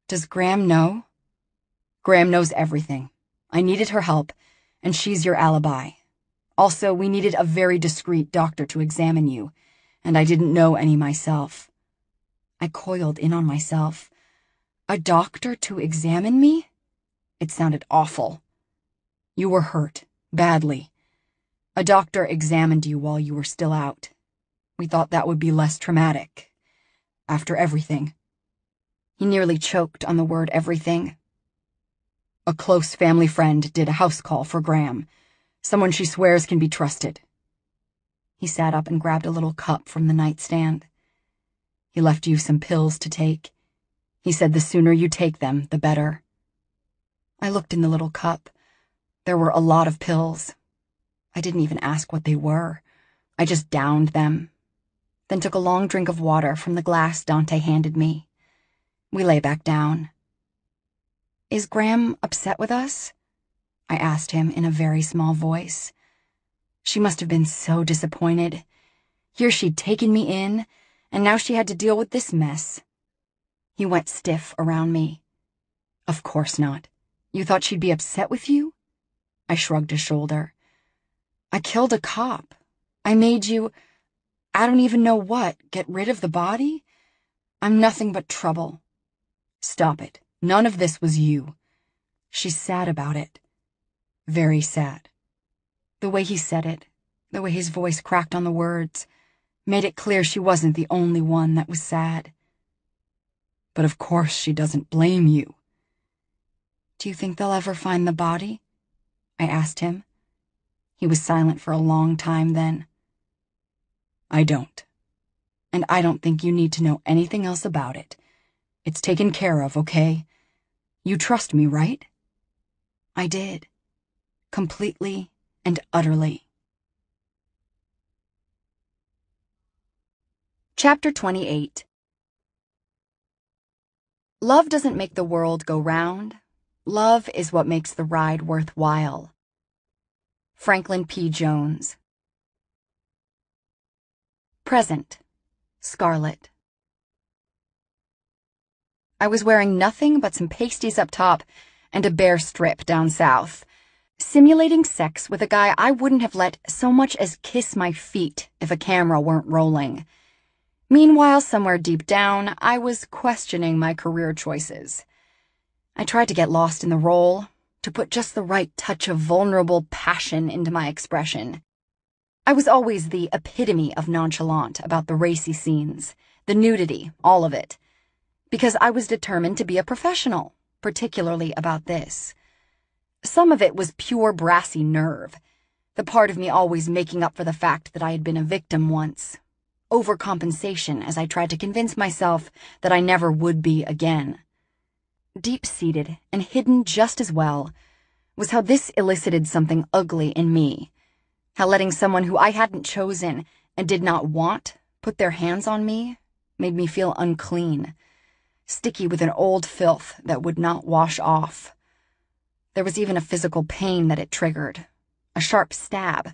Does Graham know? Graham knows everything. I needed her help, and she's your alibi. Also, we needed a very discreet doctor to examine you, and I didn't know any myself. I coiled in on myself. A doctor to examine me? It sounded awful. You were hurt, badly. A doctor examined you while you were still out. We thought that would be less traumatic. After everything. He nearly choked on the word everything. A close family friend did a house call for Graham. Someone she swears can be trusted. He sat up and grabbed a little cup from the nightstand. He left you some pills to take. He said the sooner you take them, the better. I looked in the little cup. There were a lot of pills. I didn't even ask what they were. I just downed them, then took a long drink of water from the glass Dante handed me. We lay back down. Is Graham upset with us? I asked him in a very small voice. She must have been so disappointed. Here she'd taken me in, and now she had to deal with this mess. He went stiff around me. Of course not. You thought she'd be upset with you? I shrugged a shoulder. I killed a cop. I made you, I don't even know what, get rid of the body? I'm nothing but trouble. Stop it. None of this was you. She's sad about it. Very sad. The way he said it, the way his voice cracked on the words, made it clear she wasn't the only one that was sad. But of course she doesn't blame you. Do you think they'll ever find the body? I asked him. He was silent for a long time then. I don't. And I don't think you need to know anything else about it. It's taken care of, okay? You trust me, right? I did. Completely and utterly. Chapter 28. Love doesn't make the world go round. Love is what makes the ride worthwhile. Franklin P. Jones. Present. Scarlet. I was wearing nothing but some pasties up top and a bare strip down south, simulating sex with a guy I wouldn't have let so much as kiss my feet if a camera weren't rolling. Meanwhile, somewhere deep down, I was questioning my career choices. I tried to get lost in the role, to put just the right touch of vulnerable passion into my expression. I was always the epitome of nonchalant about the racy scenes, the nudity, all of it, because I was determined to be a professional, particularly about this. Some of it was pure brassy nerve, the part of me always making up for the fact that I had been a victim once. Overcompensation as I tried to convince myself that I never would be again. Deep-seated and hidden just as well was how this elicited something ugly in me, how letting someone who I hadn't chosen and did not want put their hands on me made me feel unclean, sticky with an old filth that would not wash off. There was even a physical pain that it triggered, a sharp stab,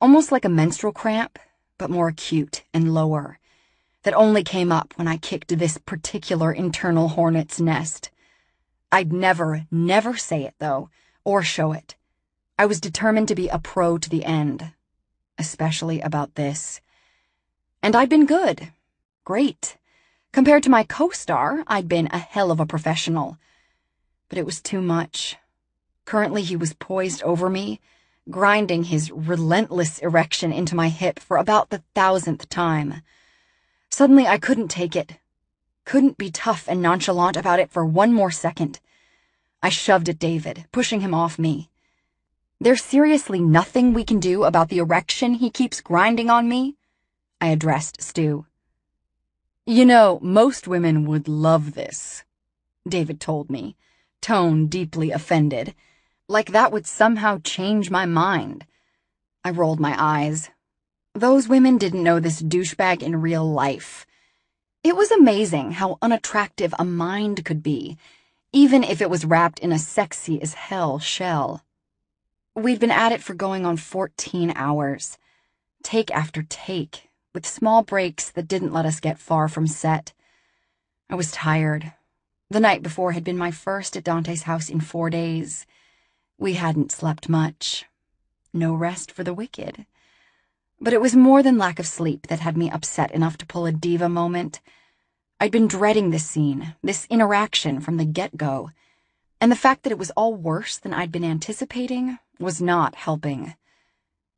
almost like a menstrual cramp, but more acute and lower, that only came up when I kicked this particular internal hornet's nest. I'd never say it, though, or show it. I was determined to be a pro to the end, especially about this. And I'd been good. Great. Compared to my co-star, I'd been a hell of a professional. But it was too much. Currently, he was poised over me, grinding his relentless erection into my hip for about the 1,000th time. Suddenly, I couldn't take it. Couldn't be tough and nonchalant about it for one more second. I shoved at David, pushing him off me. There's seriously nothing we can do about the erection he keeps grinding on me? I addressed Stu. You know, most women would love this, David told me, tone deeply offended, like that would somehow change my mind. I rolled my eyes. Those women didn't know this douchebag in real life. It was amazing how unattractive a mind could be, even if it was wrapped in a sexy-as-hell shell. We'd been at it for going on 14 hours, take after take, with small breaks that didn't let us get far from set. I was tired. The night before had been my first at Dante's house in 4 days. We hadn't slept much. No rest for the wicked. But it was more than lack of sleep that had me upset enough to pull a diva moment. I'd been dreading this scene, this interaction from the get-go, and the fact that it was all worse than I'd been anticipating was not helping.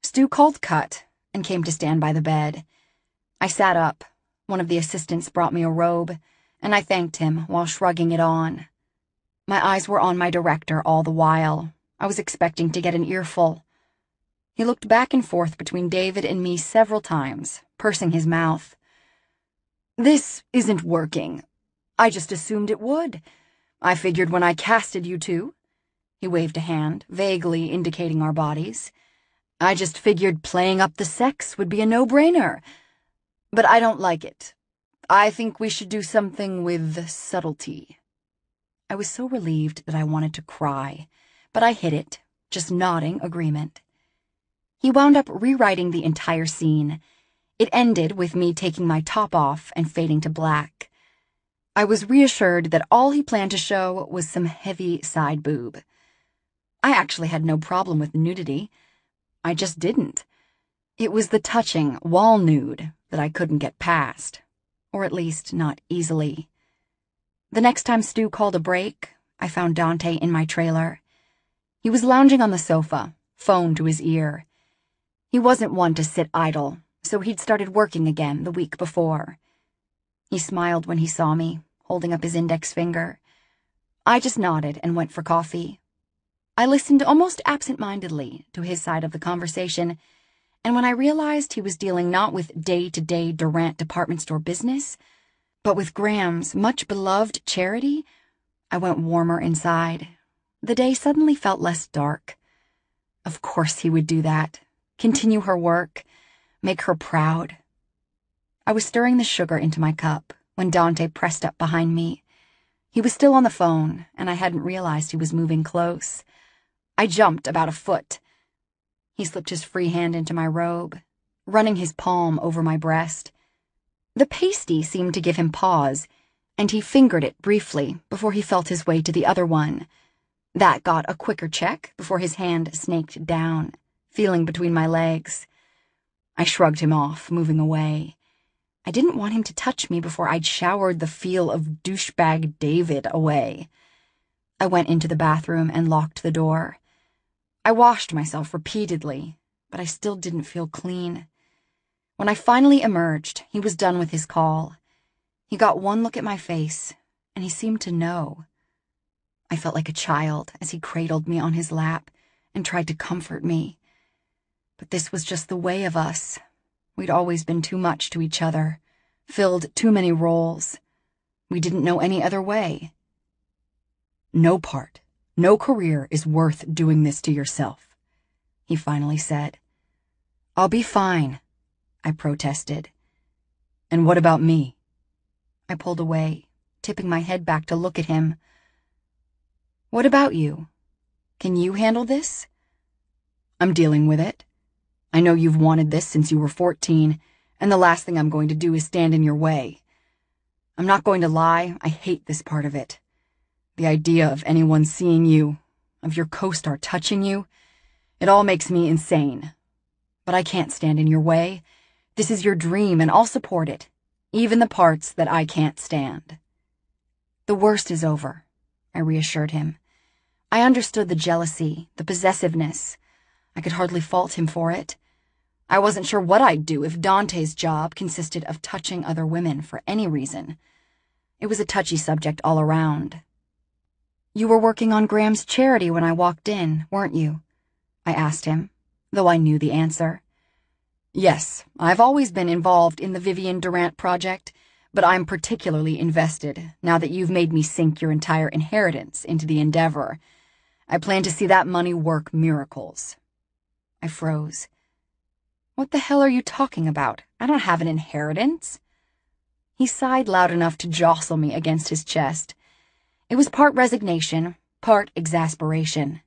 Stu called cut and came to stand by the bed. I sat up. One of the assistants brought me a robe, and I thanked him while shrugging it on. My eyes were on my director all the while. I was expecting to get an earful. He looked back and forth between David and me several times, pursing his mouth. "This isn't working. I just assumed it would. I figured when I casted you two." He waved a hand, vaguely indicating our bodies. "I just figured playing up the sex would be a no-brainer. But I don't like it. I think we should do something with subtlety." I was so relieved that I wanted to cry, but I hid it, just nodding agreement. He wound up rewriting the entire scene. It ended with me taking my top off and fading to black. I was reassured that all he planned to show was some heavy side boob. I actually had no problem with nudity. I just didn't. It was the touching wall nude that I couldn't get past, or at least not easily. The next time Stu called a break, I found Dante in my trailer. He was lounging on the sofa, phone to his ear. He wasn't one to sit idle, so he'd started working again the week before. He smiled when he saw me, holding up his index finger. I just nodded and went for coffee. I listened almost absent-mindedly to his side of the conversation, and when I realized he was dealing not with day-to-day Durant department store business, but with Graham's much-beloved charity, I went warmer inside. The day suddenly felt less dark. Of course he would do that. Continue her work. Make her proud. I was stirring the sugar into my cup when Dante pressed up behind me. He was still on the phone, and I hadn't realized he was moving close. I jumped about a foot. He slipped his free hand into my robe, running his palm over my breast. The pasty seemed to give him pause, and he fingered it briefly before he felt his way to the other one. That got a quicker check before his hand snaked down, feeling between my legs. I shrugged him off, moving away. I didn't want him to touch me before I'd showered the feel of douchebag David away. I went into the bathroom and locked the door. I washed myself repeatedly, but I still didn't feel clean. When I finally emerged, he was done with his call. He got one look at my face, and he seemed to know. I felt like a child as he cradled me on his lap and tried to comfort me. But this was just the way of us. We'd always been too much to each other, filled too many roles. We didn't know any other way. "No part, no career is worth doing this to yourself," he finally said. "I'll be fine," I protested. "And what about me?" I pulled away, tipping my head back to look at him. "What about you? Can you handle this?" "I'm dealing with it. I know you've wanted this since you were 14, and the last thing I'm going to do is stand in your way. I'm not going to lie, I hate this part of it. The idea of anyone seeing you, of your co-star touching you, it all makes me insane. But I can't stand in your way. This is your dream, and I'll support it, even the parts that I can't stand." "The worst is over," I reassured him. I understood the jealousy, the possessiveness. I could hardly fault him for it. I wasn't sure what I'd do if Dante's job consisted of touching other women for any reason. It was a touchy subject all around. "You were working on Graham's charity when I walked in, weren't you?" I asked him, though I knew the answer. "Yes, I've always been involved in the Vivian Durant project, but I'm particularly invested now that you've made me sink your entire inheritance into the endeavor. I plan to see that money work miracles." I froze. "What the hell are you talking about? I don't have an inheritance." He sighed loud enough to jostle me against his chest. It was part resignation, part exasperation.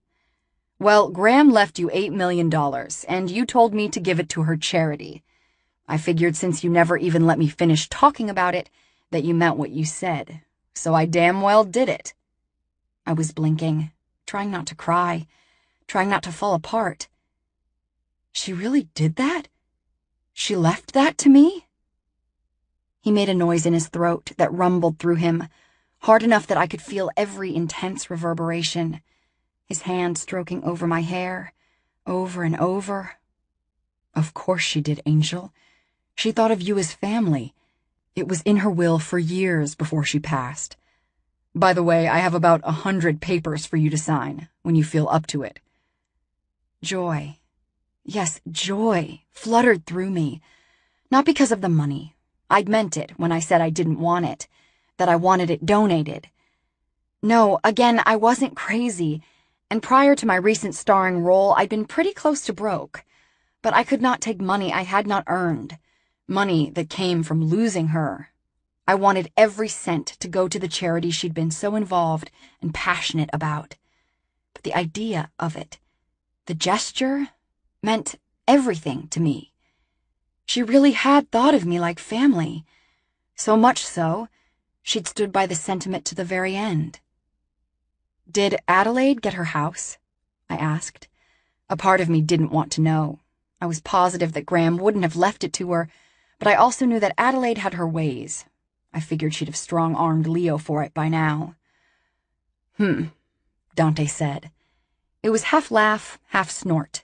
Well, Graham left you $8 million, and you told me to give it to her charity. I figured since you never even let me finish talking about it, that you meant what you said, so I damn well did it. I was blinking, trying not to cry, trying not to fall apart. She really did that? She left that to me? He made a noise in his throat that rumbled through him, hard enough that I could feel every intense reverberation, his hand stroking over my hair, over and over. Of course she did, Angel. She thought of you as family. It was in her will for years before she passed. By the way, I have about 100 papers for you to sign, when you feel up to it. Joy. Yes, joy fluttered through me. Not because of the money. I'd meant it when I said I didn't want it, that I wanted it donated. No, again, I wasn't crazy, and prior to my recent starring role, I'd been pretty close to broke. But I could not take money I had not earned, money that came from losing her. I wanted every cent to go to the charity she'd been so involved and passionate about. But the idea of it, the gesture, meant everything to me. She really had thought of me like family. So much so, she'd stood by the sentiment to the very end. Did Adelaide get her house? I asked. A part of me didn't want to know. I was positive that Graham wouldn't have left it to her, but I also knew that Adelaide had her ways. I figured she'd have strong-armed Leo for it by now. Dante said. It was half laugh, half snort.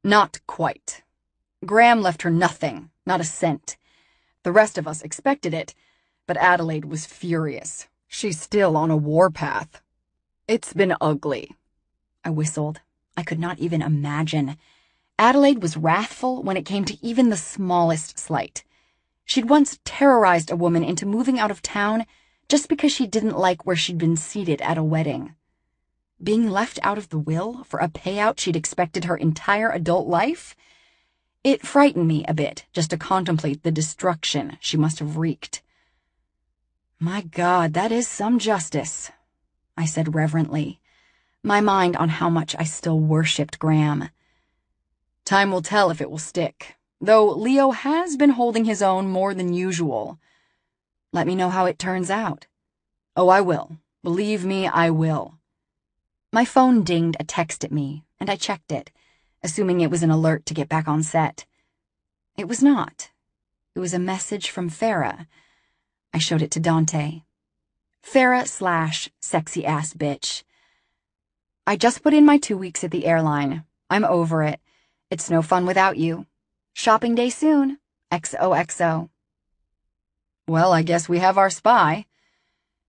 Not quite. Graham left her nothing, not a cent. The rest of us expected it, but Adelaide was furious. She's still on a warpath. It's been ugly. I whistled. I could not even imagine. Adelaide was wrathful when it came to even the smallest slight. She'd once terrorized a woman into moving out of town just because she didn't like where she'd been seated at a wedding. Being left out of the will for a payout she'd expected her entire adult life? It frightened me a bit just to contemplate the destruction she must have wreaked. My God, that is some justice, I said reverently, my mind on how much I still worshipped Graham. Time will tell if it will stick, though Leo has been holding his own more than usual. Let me know how it turns out. Oh, I will. Believe me, I will. My phone dinged a text at me, and I checked it, assuming it was an alert to get back on set. It was not. It was a message from Farah. I showed it to Dante. Farah/sexy-ass bitch. I just put in my 2 weeks at the airline. I'm over it. It's no fun without you. Shopping day soon. XOXO. Well, I guess we have our spy.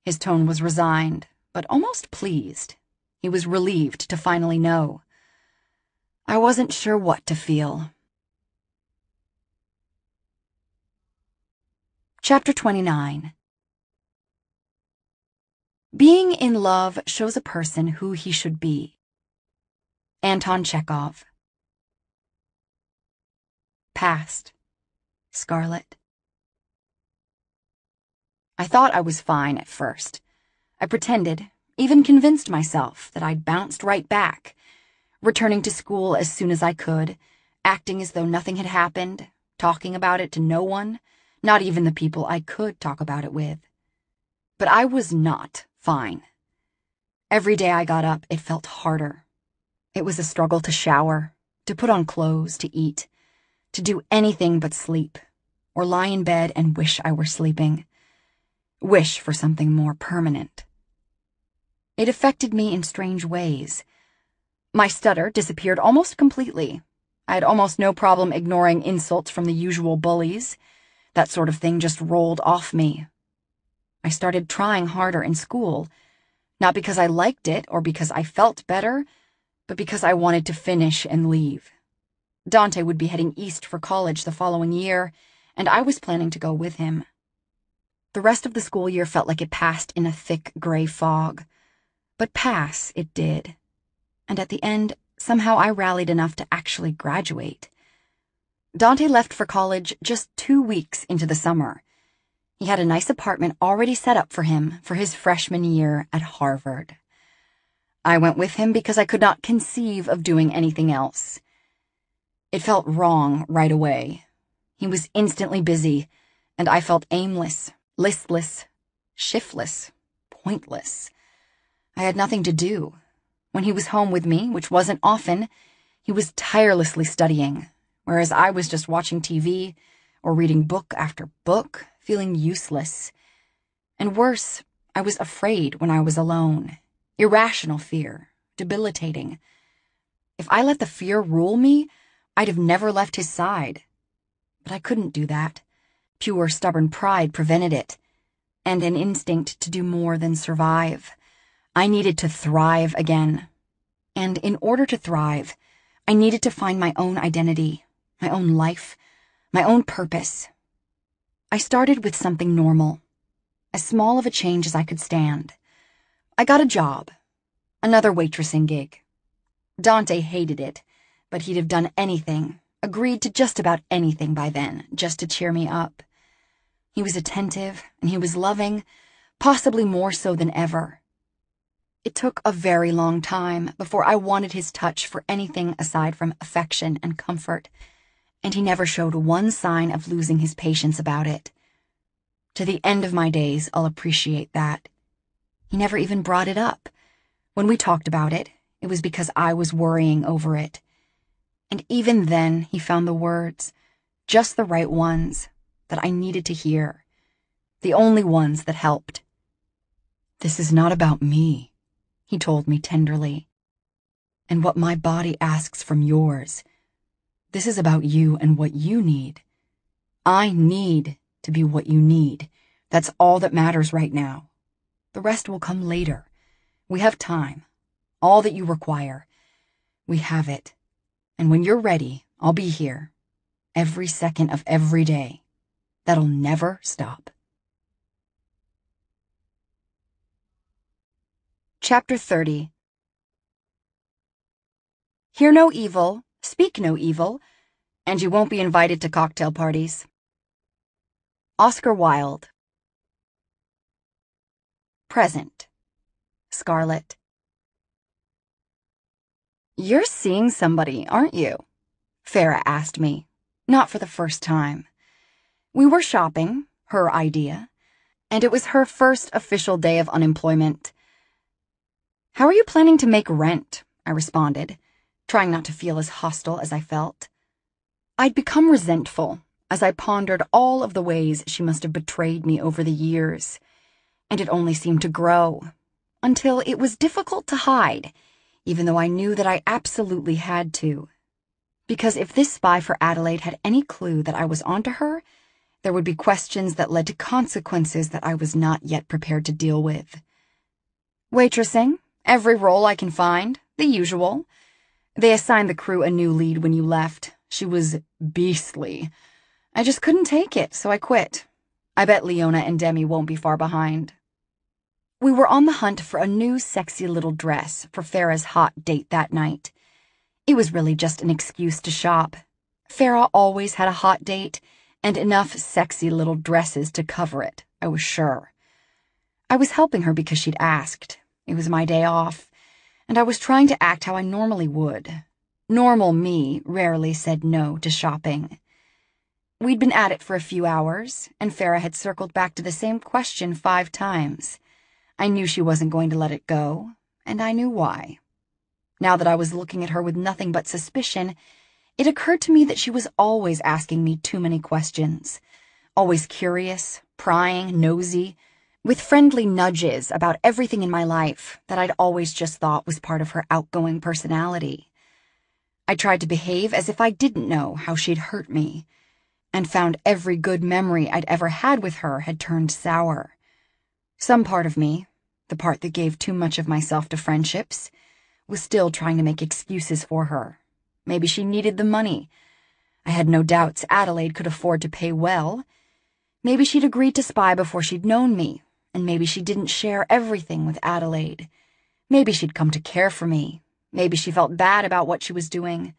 His tone was resigned, but almost pleased. He was relieved to finally know. I wasn't sure what to feel. Chapter 29. Being in love shows a person who he should be. Anton Chekhov. Past. Scarlet. I thought I was fine at first. I pretended, even convinced myself that I'd bounced right back, returning to school as soon as I could, acting as though nothing had happened, talking about it to no one, not even the people I could talk about it with. But I was not fine. Every day I got up, it felt harder. It was a struggle to shower, to put on clothes, to eat, to do anything but sleep, or lie in bed and wish I were sleeping. Wish for something more permanent. It affected me in strange ways. My stutter disappeared almost completely. I had almost no problem ignoring insults from the usual bullies. That sort of thing just rolled off me. I started trying harder in school, not because I liked it or because I felt better, but because I wanted to finish and leave. Dante would be heading east for college the following year, and I was planning to go with him. The rest of the school year felt like it passed in a thick gray fog, but pass it did. And at the end, somehow I rallied enough to actually graduate. Dante left for college just 2 weeks into the summer. He had a nice apartment already set up for him for his freshman year at Harvard. I went with him because I could not conceive of doing anything else. It felt wrong right away. He was instantly busy, and I felt aimless, listless, shiftless, pointless. I had nothing to do. When he was home with me, which wasn't often, he was tirelessly studying, whereas I was just watching TV or reading book after book, feeling useless. And worse, I was afraid when I was alone. Irrational fear, debilitating. If I let the fear rule me, I'd have never left his side. But I couldn't do that. Pure, stubborn pride prevented it, and an instinct to do more than survive. I needed to thrive again. And in order to thrive, I needed to find my own identity, my own life, my own purpose. I started with something normal, as small of a change as I could stand. I got a job, another waitressing gig. Dante hated it, but he'd have done anything, agreed to just about anything by then, just to cheer me up. He was attentive, and he was loving, possibly more so than ever. It took a very long time before I wanted his touch for anything aside from affection and comfort, and he never showed one sign of losing his patience about it. To the end of my days, I'll appreciate that. He never even brought it up. When we talked about it, it was because I was worrying over it. And even then, he found the words, just the right ones, that I needed to hear. The only ones that helped. "This is not about me," he told me tenderly, "and what my body asks from yours. This is about you and what you need. I need to be what you need. That's all that matters right now. The rest will come later. We have time. All that you require. We have it. And when you're ready, I'll be here. Every second of every day. That'll never stop." Chapter 30. Hear no evil, speak no evil, and you won't be invited to cocktail parties. Oscar Wilde. Present. Scarlett. "You're seeing somebody, aren't you?" Farah asked me, not for the first time. We were shopping, her idea, and it was her first official day of unemployment. "How are you planning to make rent?" I responded, trying not to feel as hostile as I felt. I'd become resentful as I pondered all of the ways she must have betrayed me over the years, and it only seemed to grow, until it was difficult to hide, even though I knew that I absolutely had to. Because if this spy for Adelaide had any clue that I was onto her, there would be questions that led to consequences that I was not yet prepared to deal with. "Waitressing, every role I can find, the usual. They assigned the crew a new lead when you left. She was beastly. I just couldn't take it, so I quit. I bet Leona and Demi won't be far behind." We were on the hunt for a new sexy little dress for Farah's hot date that night. It was really just an excuse to shop. Farah always had a hot date, and enough sexy little dresses to cover it, I was sure. I was helping her because she'd asked. It was my day off, and I was trying to act how I normally would. Normal me rarely said no to shopping. We'd been at it for a few hours, and Farah had circled back to the same question 5 times. I knew she wasn't going to let it go, and I knew why. Now that I was looking at her with nothing but suspicion, it occurred to me that she was always asking me too many questions. Always curious, prying, nosy, with friendly nudges about everything in my life that I'd always just thought was part of her outgoing personality. I tried to behave as if I didn't know how she'd hurt me, and found every good memory I'd ever had with her had turned sour. Some part of me, the part that gave too much of myself to friendships, was still trying to make excuses for her. Maybe she needed the money. I had no doubts Adelaide could afford to pay well. Maybe she'd agreed to spy before she'd known me, and maybe she didn't share everything with Adelaide. Maybe she'd come to care for me. Maybe she felt bad about what she was doing.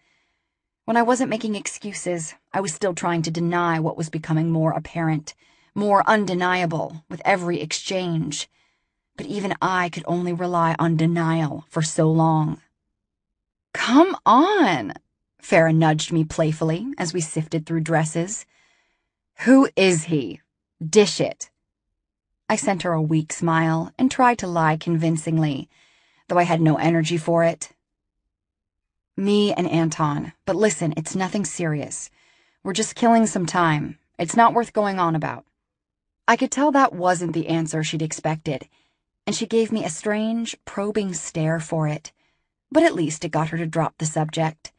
When I wasn't making excuses, I was still trying to deny what was becoming more apparent, more undeniable with every exchange. But even I could only rely on denial for so long. "Come on," Farah nudged me playfully as we sifted through dresses. "Who is he? Dish it." I sent her a weak smile and tried to lie convincingly, though I had no energy for it. "Me and Anton, but listen, it's nothing serious. We're just killing some time. It's not worth going on about." I could tell that wasn't the answer she'd expected, and she gave me a strange, probing stare for it, but at least it got her to drop the subject.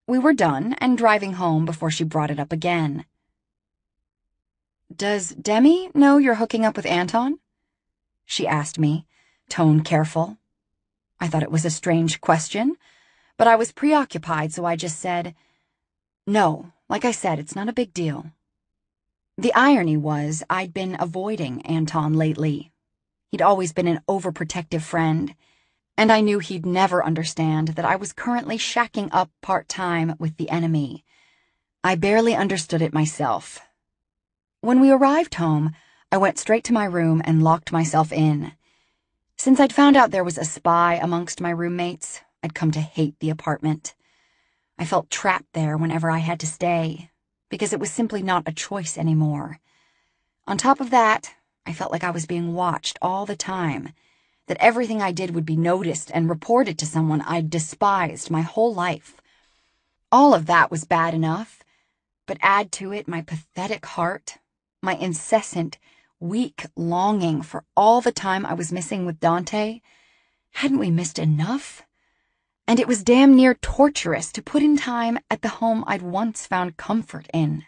We were done and driving home before she brought it up again. "Does Demi know you're hooking up with Anton?" she asked me, tone careful. I thought it was a strange question, but I was preoccupied, so I just said, "No, like I said, it's not a big deal." The irony was I'd been avoiding Anton lately. He'd always been an overprotective friend, and I knew he'd never understand that I was currently shacking up part-time with the enemy. I barely understood it myself. When we arrived home, I went straight to my room and locked myself in. Since I'd found out there was a spy amongst my roommates, I'd come to hate the apartment. I felt trapped there whenever I had to stay, because it was simply not a choice anymore. On top of that, I felt like I was being watched all the time, that everything I did would be noticed and reported to someone I'd despised my whole life. All of that was bad enough, but add to it my pathetic heart, my incessant, weak longing for all the time I was missing with Dante. Hadn't we missed enough? And it was damn near torturous to put in time at the home I'd once found comfort in.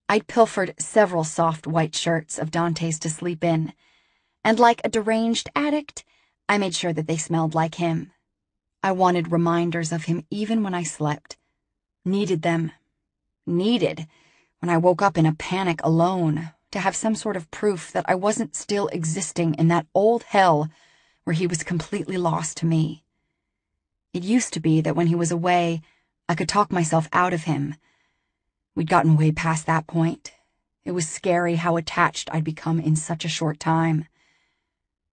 I'd pilfered several soft white shirts of Dante's to sleep in, and like a deranged addict, I made sure that they smelled like him. I wanted reminders of him even when I slept. Needed them. Needed, when I woke up in a panic alone, to have some sort of proof that I wasn't still existing in that old hell where he was completely lost to me. It used to be that when he was away, I could talk myself out of him. We'd gotten way past that point. It was scary how attached I'd become in such a short time.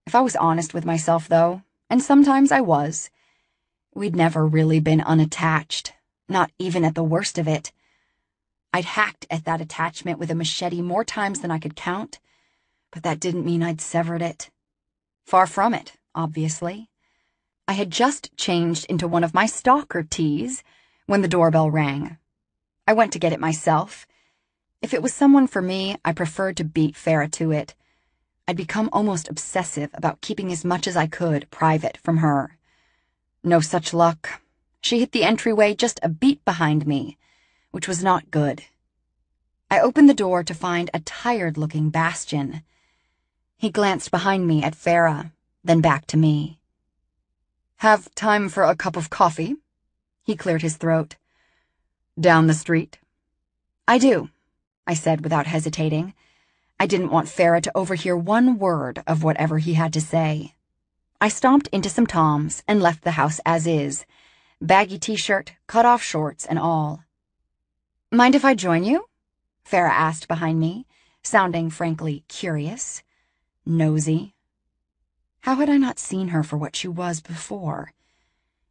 If I was honest with myself, though, and sometimes I was, we'd never really been unattached, not even at the worst of it. I'd hacked at that attachment with a machete more times than I could count, but that didn't mean I'd severed it. Far from it, obviously. I had just changed into one of my stalker tees when the doorbell rang. I went to get it myself. If it was someone for me, I preferred to beat Farah to it. I'd become almost obsessive about keeping as much as I could private from her. No such luck. She hit the entryway just a beat behind me, which was not good. I opened the door to find a tired-looking Bastian. He glanced behind me at Farah, then back to me. "Have time for a cup of coffee?" He cleared his throat. "Down the street?" "I do," I said without hesitating. I didn't want Farah to overhear one word of whatever he had to say. I stomped into some Toms and left the house as is, baggy t-shirt, cut-off shorts, and all. "Mind if I join you?" Farah asked behind me, sounding frankly curious. Nosy. How had I not seen her for what she was before?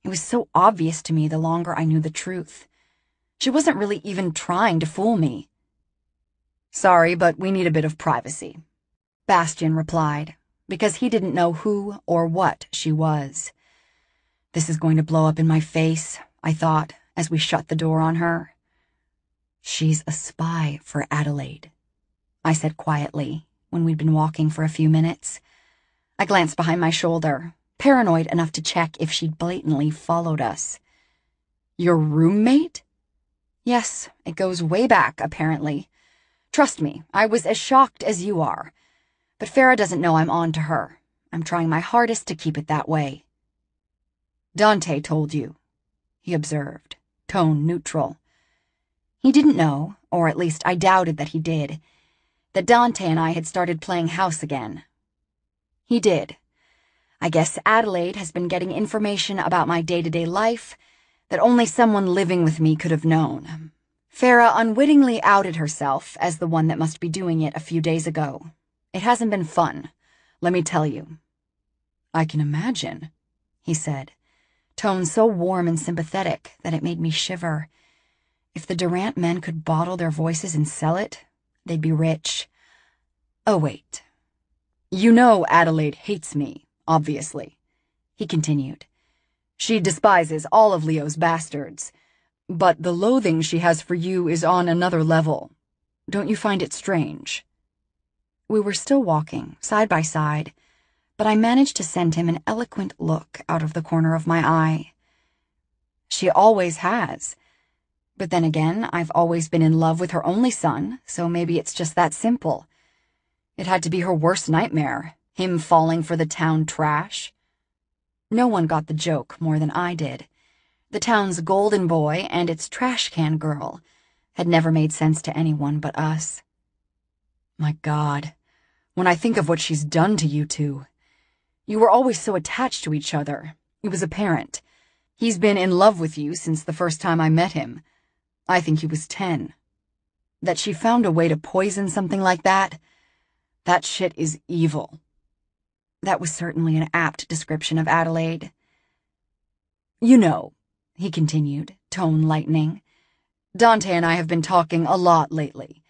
It was so obvious to me the longer I knew the truth. She wasn't really even trying to fool me. "Sorry, but we need a bit of privacy," Bastian replied, because he didn't know who or what she was. This is going to blow up in my face, I thought, as we shut the door on her. "She's a spy for Adelaide," I said quietly, when we'd been walking for a few minutes. I glanced behind my shoulder, paranoid enough to check if she'd blatantly followed us. "Your roommate?" "Yes, it goes way back, apparently. Trust me, I was as shocked as you are. But Farah doesn't know I'm on to her. I'm trying my hardest to keep it that way." "Dante told you," he observed, tone neutral. He didn't know, or at least I doubted that he did, that Dante and I had started playing house again. He did. I guess Adelaide has been getting information about my day-to-day life that only someone living with me could have known. Farah unwittingly outed herself as the one that must be doing it a few days ago. It hasn't been fun, let me tell you.
I can imagine,
he said, tone so warm and sympathetic that it made me shiver. If the Durant men could bottle their voices and sell it, they'd be rich.
Oh, wait. You know Adelaide hates me, obviously, he continued. She despises all of Leo's bastards, but the loathing she has for you is on another level. Don't you find it strange?
We were still walking, side by side, but I managed to send him an eloquent look out of the corner of my eye. She always has. But then again, I've always been in love with her only son, so maybe it's just that simple. It had to be her worst nightmare, him falling for the town trash. No one got the joke more than I did. The town's golden boy and its trash can girl had never made sense to anyone but us.
My God, when I think of what she's done to you two. You were always so attached to each other. It was apparent. He's been in love with you since the first time I met him. I think he was 10. That she found a way to poison something like that shit is evil.
That was certainly an apt description of Adelaide.
You know, he continued, tone lightening, Dante and I have been talking a lot lately.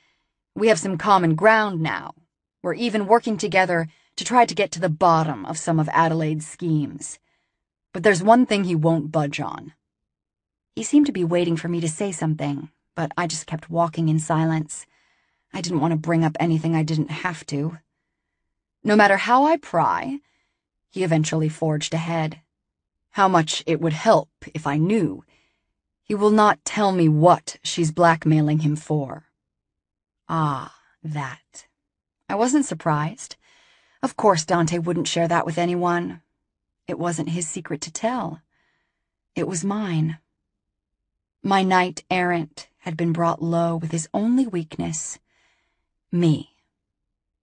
We have some common ground now. We're even working together to try to get to the bottom of some of Adelaide's schemes. But there's one thing he won't budge on.
He seemed to be waiting for me to say something, but I just kept walking in silence. I didn't want to bring up anything I didn't have to.
No matter how I pry, he eventually forged ahead. How much it would help if I knew. He will not tell me what she's blackmailing him for.
Ah, that. I wasn't surprised. Of course Dante wouldn't share that with anyone. It wasn't his secret to tell. It was mine. My knight-errant had been brought low with his only weakness. Me.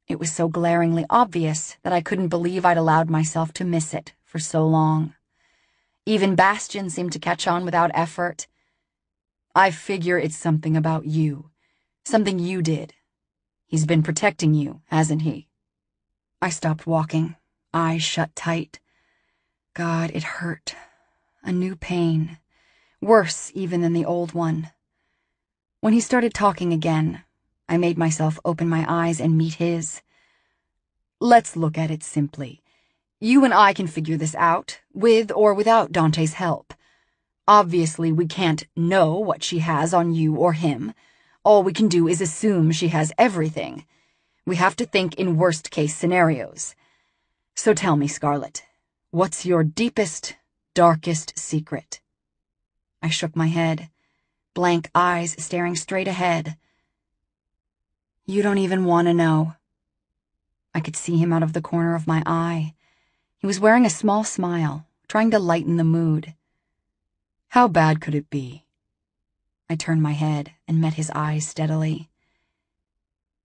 It was so glaringly obvious that I couldn't believe I'd allowed myself to miss it for so long. Even Bastian seemed to catch on without effort. I figure it's something about you. Something you did. He's been protecting you, hasn't he? I stopped walking, eyes shut tight. God, it hurt. A new pain. Worse even than the old one. When he started talking again, I made myself open my eyes and meet his.
Let's look at it simply. You and I can figure this out, with or without Dante's help. Obviously, we can't know what she has on you or him. All we can do is assume she has everything. We have to think in worst-case scenarios. So tell me, Scarlett, what's your deepest, darkest secret?
I shook my head, blank eyes staring straight ahead. You don't even want to know. I could see him out of the corner of my eye. He was wearing a small smile, trying to lighten the mood.
How bad could it be?
I turned my head and met his eyes steadily.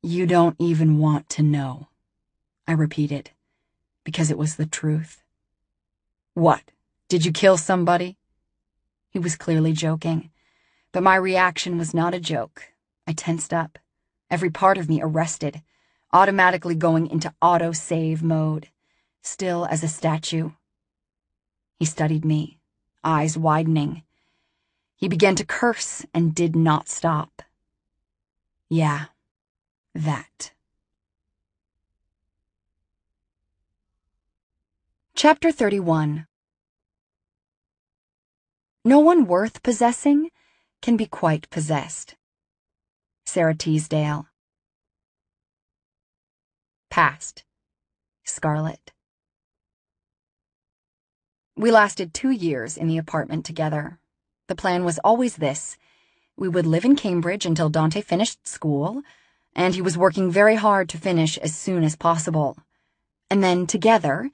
You don't even want to know, I repeated, because it was the truth. What? Did you kill somebody?
He was clearly joking, but my reaction was not a joke. I tensed up, every part of me arrested, automatically going into auto-save mode, still as a statue. He studied me, eyes widening. He began to curse and did not stop. Yeah, that. Chapter 31. No one worth possessing can be quite possessed. Sarah Teasdale. Past. Scarlett. We lasted 2 years in the apartment together. The plan was always this. We would live in Cambridge until Dante finished school, and he was working very hard to finish as soon as possible. And then, together,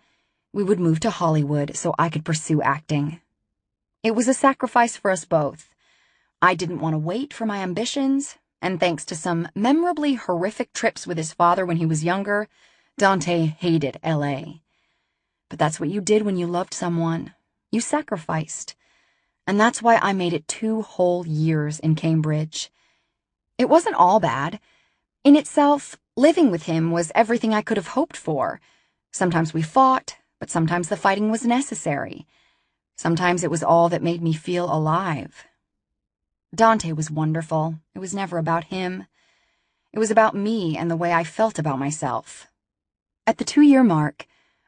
we would move to Hollywood so I could pursue acting. It was a sacrifice for us both. I didn't want to wait for my ambitions, and thanks to some memorably horrific trips with his father when he was younger, Dante hated LA. But that's what you did when you loved someone. You sacrificed. And that's why I made it 2 whole years in Cambridge. It wasn't all bad. In itself, living with him was everything I could have hoped for. Sometimes we fought, but sometimes the fighting was necessary. Sometimes it was all that made me feel alive. Dante was wonderful. It was never about him. It was about me and the way I felt about myself. At the 2-year mark,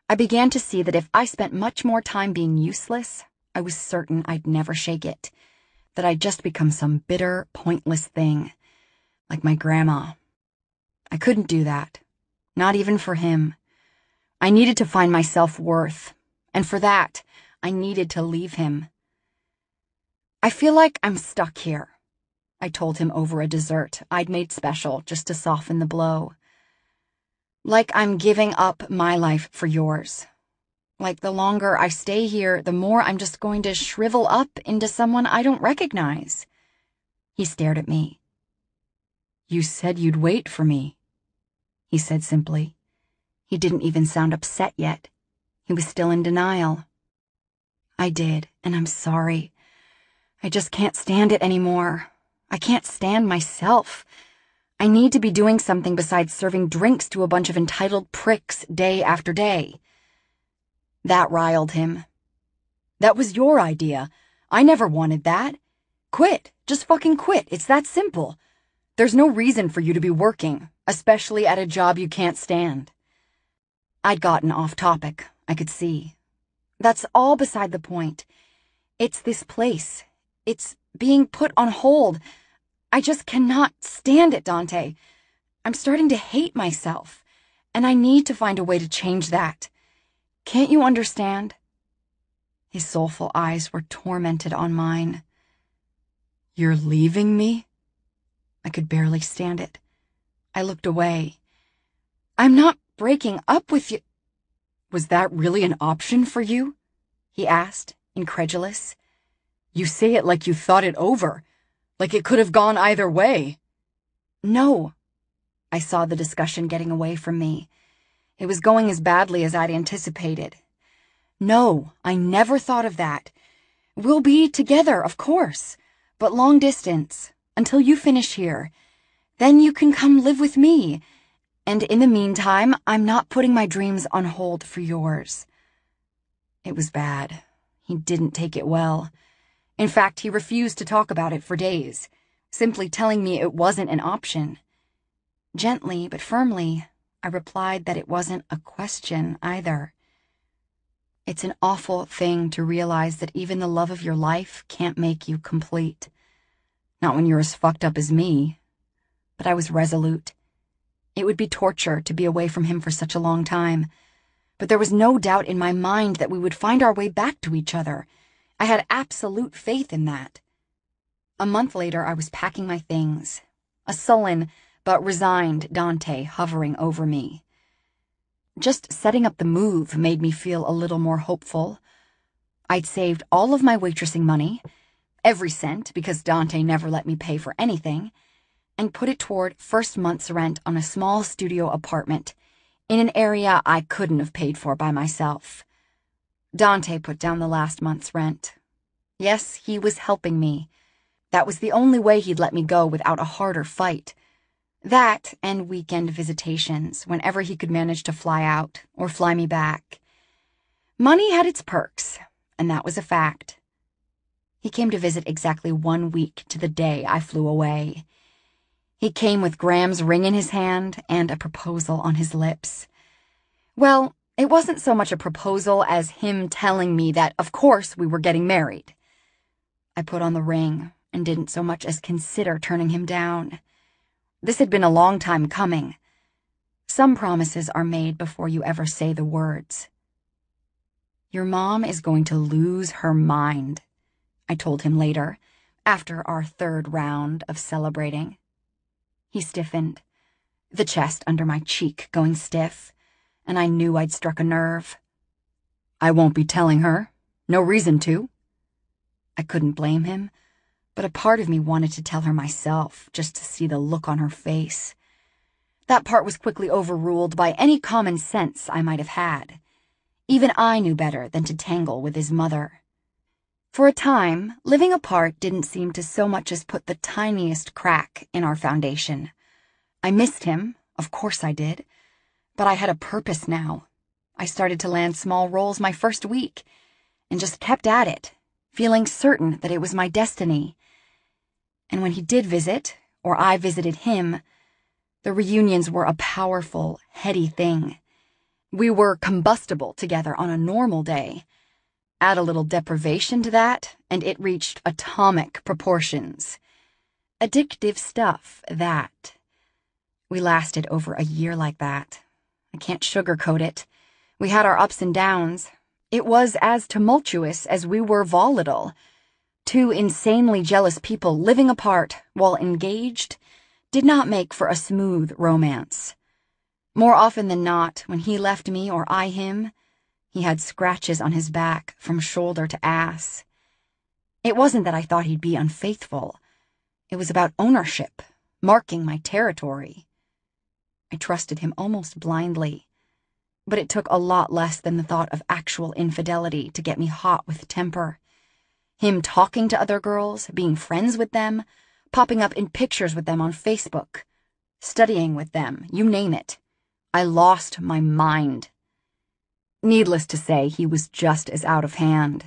I began to see that if I spent much more time being useless, I was certain I'd never shake it, that I'd just become some bitter, pointless thing, like my grandma. I couldn't do that, not even for him. I needed to find my self-worth, and for that, I needed to leave him. I feel like I'm stuck here, I told him over a dessert I'd made special just to soften the blow. Like I'm giving up my life for yours. Like the longer I stay here, the more I'm just going to shrivel up into someone I don't recognize. He stared at me. You said you'd wait for me, he said simply. He didn't even sound upset yet. He was still in denial. I did, and I'm sorry. I just can't stand it anymore. I can't stand myself. I need to be doing something besides serving drinks to a bunch of entitled pricks day after day. That riled him. That was your idea. I never wanted that. Quit. Just fucking quit. It's that simple. There's no reason for you to be working, especially at a job you can't stand. I'd gotten off topic, I could see. That's all beside the point. It's this place. It's being put on hold. I just cannot stand it, Dante. I'm starting to hate myself, and I need to find a way to change that. Can't you understand? His soulful eyes were tormented on mine. You're leaving me? I could barely stand it. I looked away. I'm not breaking up with you. Was that really an option for you? He asked, incredulous. You say it like you thought it over, like it could have gone either way. No. I saw the discussion getting away from me. It was going as badly as I'd anticipated. No, I never thought of that. We'll be together, of course, but long distance, until you finish here. Then you can come live with me. And in the meantime, I'm not putting my dreams on hold for yours. It was bad. He didn't take it well. In fact, he refused to talk about it for days, simply telling me it wasn't an option. Gently but firmly, I replied that it wasn't a question either. It's an awful thing to realize that even the love of your life can't make you complete. Not when you're as fucked up as me. But I was resolute. It would be torture to be away from him for such a long time. But there was no doubt in my mind that we would find our way back to each other. I had absolute faith in that. A month later, I was packing my things, a sullen but resigned Dante hovering over me. Just setting up the move made me feel a little more hopeful. I'd saved all of my waitressing money, every cent because Dante never let me pay for anything, and put it toward first month's rent on a small studio apartment in an area I couldn't have paid for by myself. Dante put down the last month's rent. Yes, he was helping me. That was the only way he'd let me go without a harder fight. That and weekend visitations, whenever he could manage to fly out or fly me back. Money had its perks, and that was a fact. He came to visit exactly 1 week to the day I flew away. He came with Graham's ring in his hand and a proposal on his lips. Well, it wasn't so much a proposal as him telling me that, of course, we were getting married. I put on the ring and didn't so much as consider turning him down. This had been a long time coming. Some promises are made before you ever say the words. Your mom is going to lose her mind, I told him later, after our 3rd round of celebrating. He stiffened, the chest under my cheek going stiff, and I knew I'd struck a nerve. I won't be telling her. No reason to. I couldn't blame him, but a part of me wanted to tell her myself, just to see the look on her face. That part was quickly overruled by any common sense I might have had. Even I knew better than to tangle with his mother. For a time, living apart didn't seem to so much as put the tiniest crack in our foundation. I missed him, of course I did, but I had a purpose now. I started to land small roles my first week, and just kept at it, feeling certain that it was my destiny. And when he did visit, or I visited him, the reunions were a powerful, heady thing. We were combustible together on a normal day. Add a little deprivation to that, and it reached atomic proportions. Addictive stuff, that. We lasted over a year like that. I can't sugarcoat it. We had our ups and downs. It was as tumultuous as we were volatile. Two insanely jealous people living apart while engaged did not make for a smooth romance. More often than not, when he left me or I him, he had scratches on his back from shoulder to ass. It wasn't that I thought he'd be unfaithful. It was about ownership, marking my territory. I trusted him almost blindly, but it took a lot less than the thought of actual infidelity to get me hot with temper. Him talking to other girls, being friends with them, popping up in pictures with them on Facebook, studying with them, you name it. I lost my mind. Needless to say, he was just as out of hand.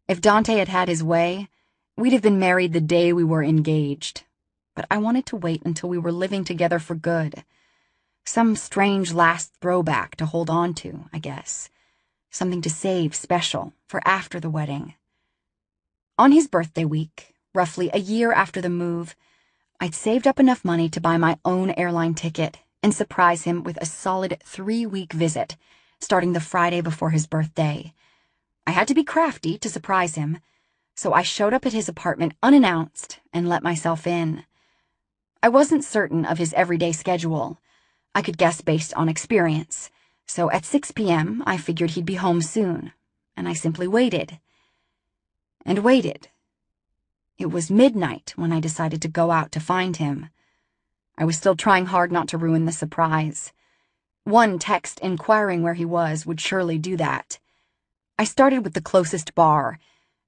If Dante had had his way, we'd have been married the day we were engaged. But I wanted to wait until we were living together for good. Some strange last throwback to hold on to, I guess. Something to save special for after the wedding. On his birthday week, roughly a year after the move, I'd saved up enough money to buy my own airline ticket and surprise him with a solid 3-week visit, starting the Friday before his birthday. I had to be crafty to surprise him, so I showed up at his apartment unannounced and let myself in. I wasn't certain of his everyday schedule. I could guess based on experience, so at 6 p.m. I figured he'd be home soon, and I simply waited. And waited. It was midnight when I decided to go out to find him. I was still trying hard not to ruin the surprise. One text inquiring where he was would surely do that. I started with the closest bar,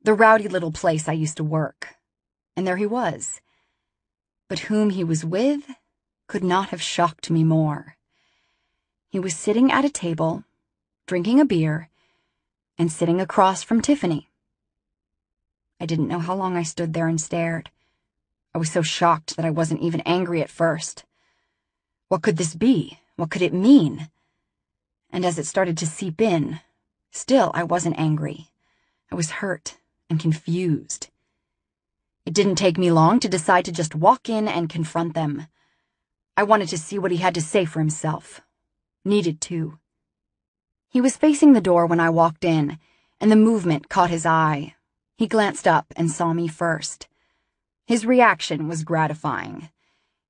the rowdy little place I used to work. And there he was. But whom he was with could not have shocked me more. He was sitting at a table, drinking a beer, and sitting across from Tiffany. I didn't know how long I stood there and stared. I was so shocked that I wasn't even angry at first. What could this be? What could it mean? And as it started to seep in, still I wasn't angry. I was hurt and confused. It didn't take me long to decide to just walk in and confront them. I wanted to see what he had to say for himself. Needed to. He was facing the door when I walked in, and the movement caught his eye. He glanced up and saw me first. His reaction was gratifying.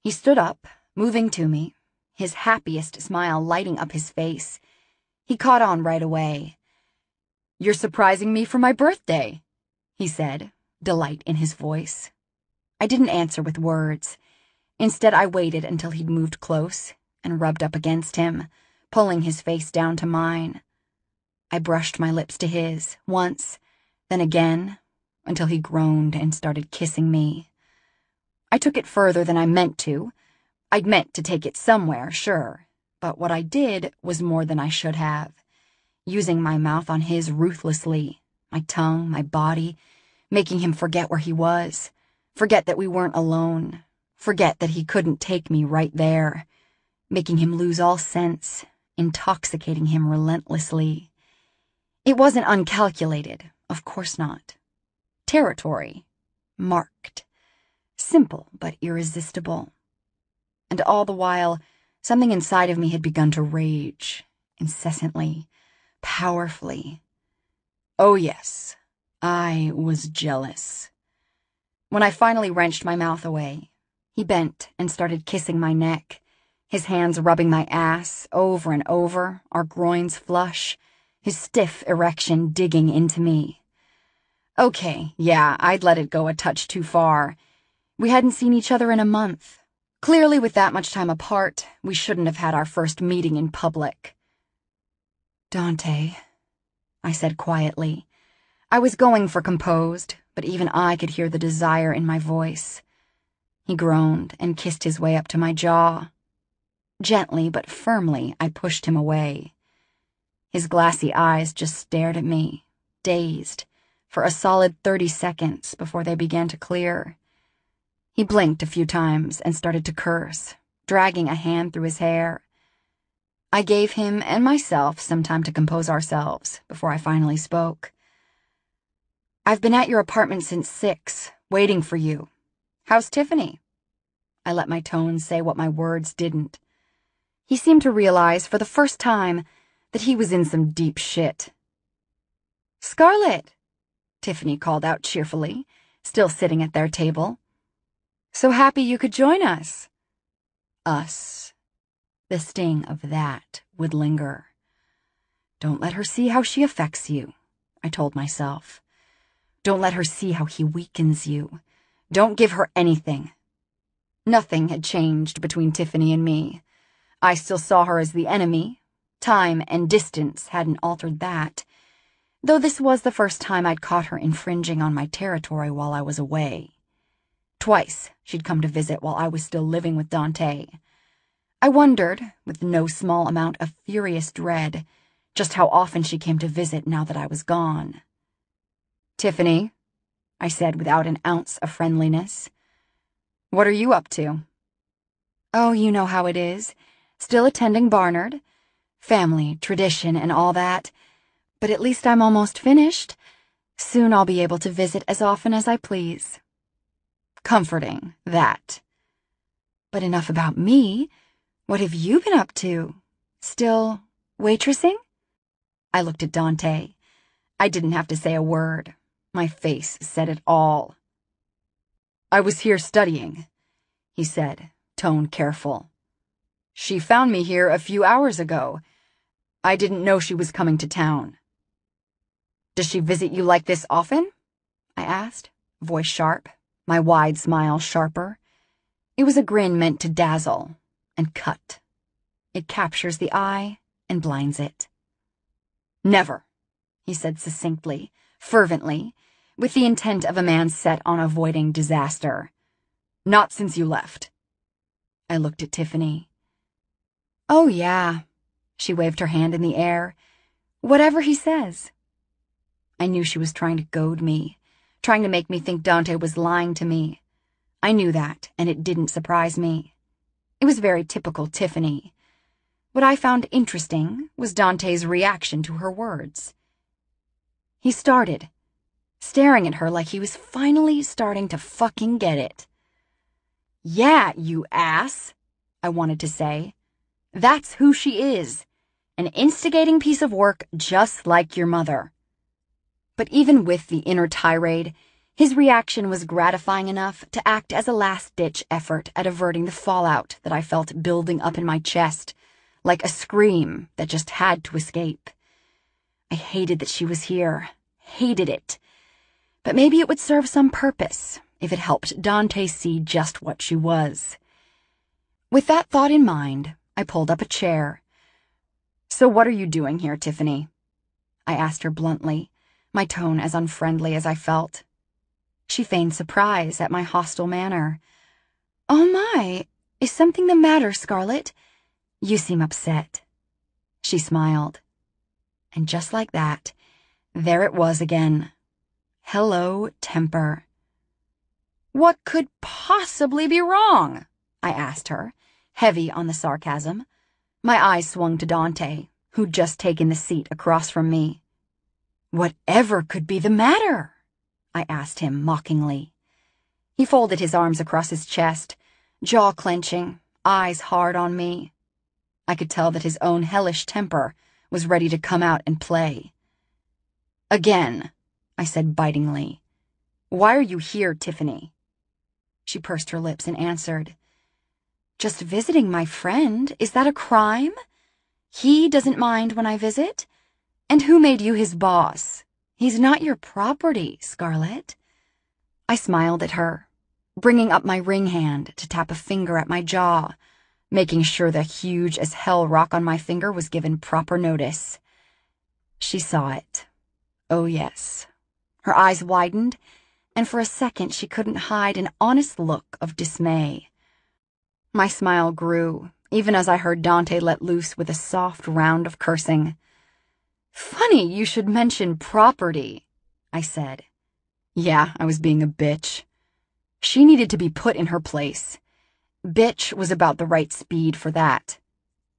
He stood up, moving to me, his happiest smile lighting up his face. He caught on right away. "You're surprising me for my birthday," he said, delight in his voice. I didn't answer with words. Instead, I waited until he'd moved close and rubbed up against him, pulling his face down to mine. I brushed my lips to his, once, then again, until he groaned and started kissing me. I took it further than I meant to. I'd meant to take it somewhere, sure, but what I did was more than I should have. Using my mouth on his ruthlessly, my tongue, my body, making him forget where he was, forget that we weren't alone, forget that he couldn't take me right there, making him lose all sense, intoxicating him relentlessly. It wasn't uncalculated, of course not. Territory, marked, simple but irresistible. And all the while, something inside of me had begun to rage, incessantly, powerfully. Oh yes, I was jealous. When I finally wrenched my mouth away, he bent and started kissing my neck, his hands rubbing my ass over and over, our groins flush, his stiff erection digging into me. Okay, yeah, I'd let it go a touch too far. We hadn't seen each other in a month. Clearly, with that much time apart, we shouldn't have had our first meeting in public. "Dante," I said quietly. I was going for composed, but even I could hear the desire in my voice. He groaned and kissed his way up to my jaw. Gently but firmly, I pushed him away. His glassy eyes just stared at me, dazed, for a solid 30 seconds before they began to clear. He blinked a few times and started to curse, dragging a hand through his hair. I gave him and myself some time to compose ourselves before I finally spoke. "I've been at your apartment since 6, waiting for you. How's Tiffany?" I let my tone say what my words didn't. He seemed to realize for the first time that he was in some deep shit. "Scarlett," Tiffany called out cheerfully, still sitting at their table. "So happy you could join us." Us. The sting of that would linger. Don't let her see how she affects you, I told myself. Don't let her see how he weakens you. Don't give her anything. Nothing had changed between Tiffany and me. I still saw her as the enemy. Time and distance hadn't altered that, though this was the first time I'd caught her infringing on my territory while I was away. Twice she'd come to visit while I was still living with Dante. I wondered, with no small amount of furious dread, just how often she came to visit now that I was gone. "Tiffany," I said without an ounce of friendliness, "what are you up to?" "Oh, you know how it is. Still attending Barnard. Family, tradition, and all that. But at least I'm almost finished. Soon I'll be able to visit as often as I please." Comforting, that. But enough about me. What have you been up to? Still waitressing? I looked at Dante. I didn't have to say a word. My face said it all. "I was here studying," he said, tone careful. "She found me here a few hours ago. I didn't know she was coming to town." "Does she visit you like this often?" I asked, voice sharp, my wide smile sharper. It was a grin meant to dazzle and cut. It captures the eye and blinds it. "Never," he said succinctly, fervently, with the intent of a man set on avoiding disaster. "Not since you left." I looked at Tiffany. "Oh, yeah." She waved her hand in the air. "Whatever he says." I knew she was trying to goad me, trying to make me think Dante was lying to me. I knew that, and it didn't surprise me. It was very typical Tiffany. What I found interesting was Dante's reaction to her words. He started, staring at her like he was finally starting to fucking get it. "Yeah, you ass," I wanted to say. "That's who she is. An instigating piece of work just like your mother." But even with the inner tirade, his reaction was gratifying enough to act as a last-ditch effort at averting the fallout that I felt building up in my chest, like a scream that just had to escape. I hated that she was here, hated it. But maybe it would serve some purpose if it helped Dante see just what she was. With that thought in mind, I pulled up a chair. "So what are you doing here, Tiffany?" I asked her bluntly, my tone as unfriendly as I felt. She feigned surprise at my hostile manner. "Oh my, is something the matter, Scarlett? You seem upset." She smiled. And just like that, there it was again. Hello, temper. "What could possibly be wrong?" I asked her, heavy on the sarcasm. My eyes swung to Dante, who'd just taken the seat across from me. "Whatever could be the matter?" I asked him mockingly. He folded his arms across his chest, jaw clenching, eyes hard on me. I could tell that his own hellish temper was ready to come out and play. "Again," I said bitingly. "Why are you here, Tiffany?" She pursed her lips and answered, "Just visiting my friend. Is that a crime? He doesn't mind when I visit? And who made you his boss? He's not your property, Scarlett." I smiled at her, bringing up my ring hand to tap a finger at my jaw, making sure the huge-as-hell rock on my finger was given proper notice. She saw it. Oh, yes. Her eyes widened, and for a second she couldn't hide an honest look of dismay. My smile grew, even as I heard Dante let loose with a soft round of cursing. "Funny you should mention property," I said. Yeah, I was being a bitch. She needed to be put in her place. Bitch was about the right speed for that.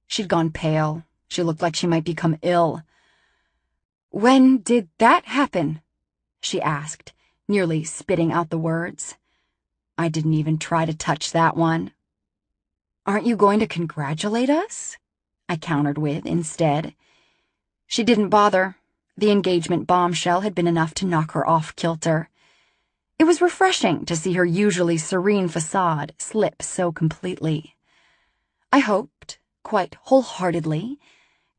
She'd gone pale. She looked like she might become ill. "When did that happen?" she asked, nearly spitting out the words. I didn't even try to touch that one. "Aren't you going to congratulate us?" I countered with instead. She didn't bother. The engagement bombshell had been enough to knock her off kilter. It was refreshing to see her usually serene facade slip so completely. I hoped, quite wholeheartedly,